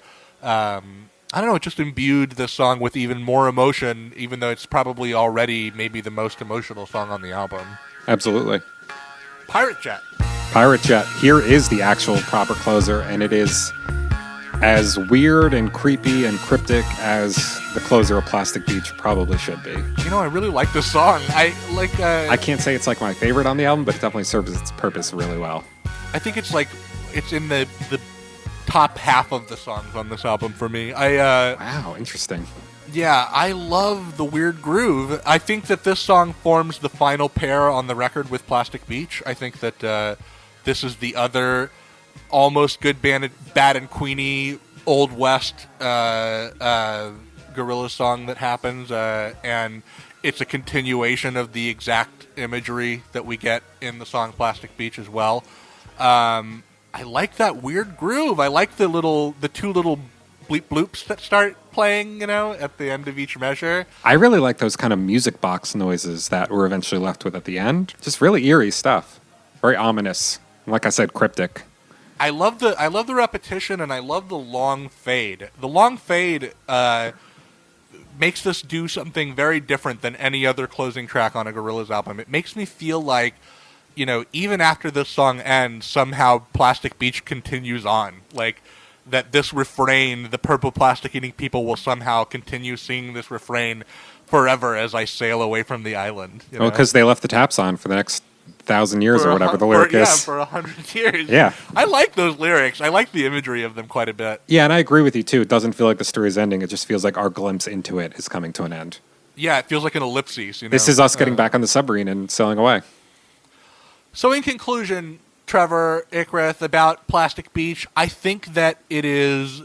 I don't know, it just imbued the song with even more emotion, even though it's probably already maybe the most emotional song on the album. Absolutely. Pirate Jet. Pirate Jet. Here is the actual proper closer, and it is as weird and creepy and cryptic as the closer of Plastic Beach probably should be. You know, I really like this song. I can't say it's like my favorite on the album, but it definitely serves its purpose really well. I think it's in the top half of the songs on this album for me. Wow, interesting. Yeah, I love the weird groove. I think that this song forms the final pair on the record with Plastic Beach. I think that this is the other almost good bad and Queenie Old West Gorillaz song that happens, and it's a continuation of the exact imagery that we get in the song Plastic Beach as well. I like that weird groove. I like the two little bleep bloops that start playing, at the end of each measure. I really like those kind of music box noises that we're eventually left with at the end. Just really eerie stuff. Very ominous. Like I said, cryptic. I love the repetition, and I love the long fade. The long fade makes this do something very different than any other closing track on a Gorillaz album. It makes me feel like, even after this song ends, somehow Plastic Beach continues on. Like, that this refrain, the purple plastic eating people, will somehow continue singing this refrain forever as I sail away from the island. Well, because they left the taps on for the next 1,000 years or whatever the lyric is. Yeah, for 100 years. Yeah. I like those lyrics. I like the imagery of them quite a bit. Yeah, and I agree with you, too. It doesn't feel like the story's ending. It just feels like our glimpse into it is coming to an end. Yeah, it feels like an ellipsis. This is us getting back on the submarine and sailing away. So in conclusion, Trevor, Icarus, about Plastic Beach, I think that it is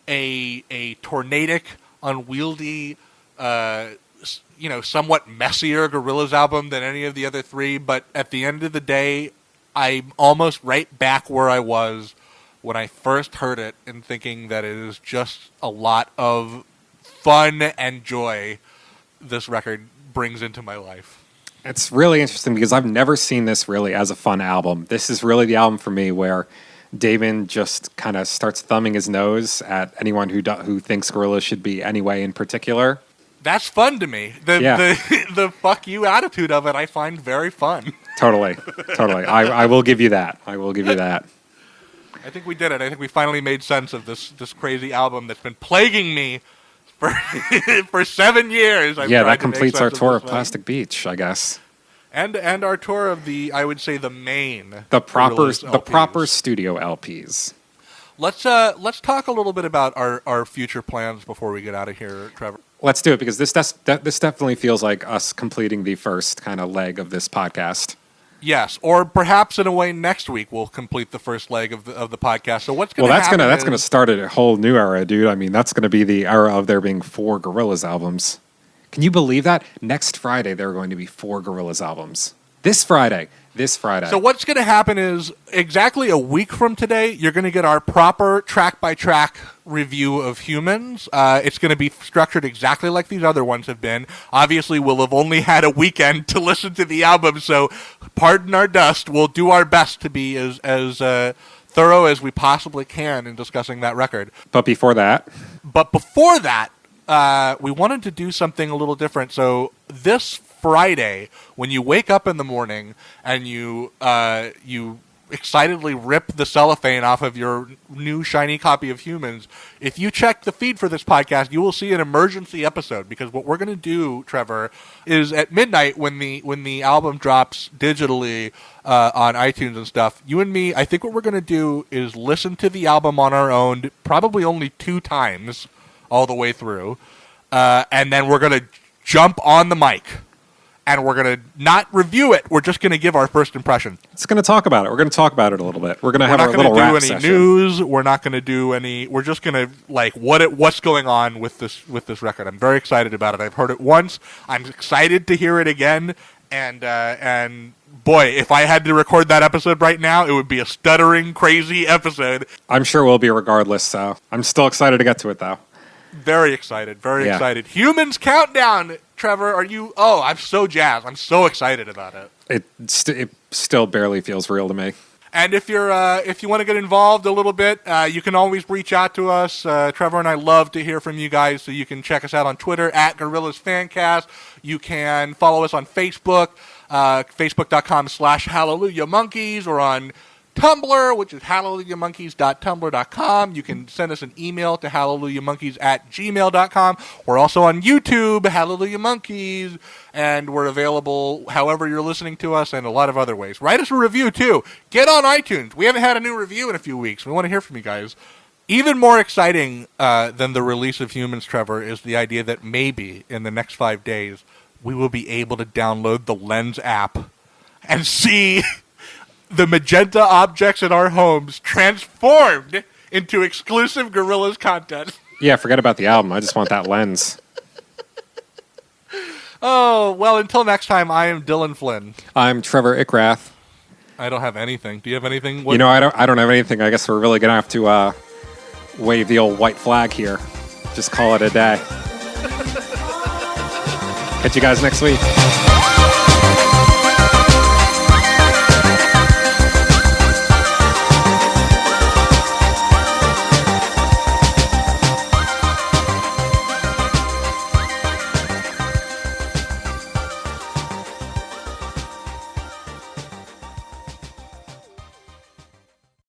a tornadic, unwieldy, somewhat messier Gorillaz album than any of the other three, but at the end of the day, I'm almost right back where I was when I first heard it, and thinking that it is just a lot of fun and joy this record brings into my life. It's really interesting because I've never seen this really as a fun album. This is really the album for me where Damon just kind of starts thumbing his nose at anyone who thinks Gorillaz should be anyway in particular. That's fun to me. The fuck you attitude of it I find very fun. Totally. I will give you that. I think we did it. I think we finally made sense of this crazy album that's been plaguing me for 7 years. That completes our tour of Plastic Beach, I guess. And our tour of the main the proper studio LPs. Let's talk a little bit about our future plans before we get out of here, Trevor. Let's do it, because this definitely feels like us completing the first kind of leg of this podcast. Yes, or perhaps in a way next week we'll complete the first leg of the podcast. So what's going to happen? Well, that's gonna start a whole new era, dude. I mean, that's gonna be the era of there being 4 Gorillaz albums. Can you believe that? Next Friday there are going to be 4 Gorillaz albums. This Friday. So what's going to happen is exactly a week from today, you're going to get our proper track-by-track review of Humanz. It's going to be structured exactly like these other ones have been. Obviously, we'll have only had a weekend to listen to the album, so pardon our dust. We'll do our best to be as thorough as we possibly can in discussing that record. But before that, we wanted to do something a little different. So this Friday, when you wake up in the morning and you excitedly rip the cellophane off of your new shiny copy of Humanz, if you check the feed for this podcast, you will see an emergency episode, because what we're going to do, Trevor, is at midnight when the album drops digitally on iTunes and stuff, you and me, I think what we're going to do is listen to the album on our own, probably only 2 times all the way through, and then we're going to jump on the mic. And we're going to not review it. We're just going to give our first impression. It's going to talk about it. We're going to talk about it a little bit. We're going to have a little rap session. We're not going to do any news. We're not going to do any. We're just going to what's going on with this record. I'm very excited about it. I've heard it once. I'm excited to hear it again. And boy, if I had to record that episode right now, it would be a stuttering, crazy episode. I'm sure we'll be regardless. So I'm still excited to get to it, though. Very excited. Excited. Humanz Countdown. Trevor, are you? Oh, I'm so jazzed. I'm so excited about it. It still barely feels real to me. And if you want to get involved a little bit, you can always reach out to us. Trevor and I love to hear from you guys, so you can check us out on Twitter at Gorillaz Fancast. You can follow us on Facebook, facebook.com/Hallelujah Monkeys, or on Tumblr, which is hallelujahmonkeys.tumblr.com. You can send us an email to hallelujahmonkeys@gmail.com. We're also on YouTube, Hallelujah Monkeys, and we're available however you're listening to us and a lot of other ways. Write us a review, too. Get on iTunes. We haven't had a new review in a few weeks. We want to hear from you guys. Even more exciting than the release of Humanz, Trevor, is the idea that maybe in the next 5 days we will be able to download the Lens app and see the magenta objects in our homes transformed into exclusive Gorillaz content. Yeah, forget about the album. I just want that lens. Oh, well, until next time, I am Dillon Flynn. I'm Trevor Ickrath. I don't have anything. Do you have anything? You know, I don't have anything. I guess we're really going to have to wave the old white flag here. Just call it a day. Catch you guys next week.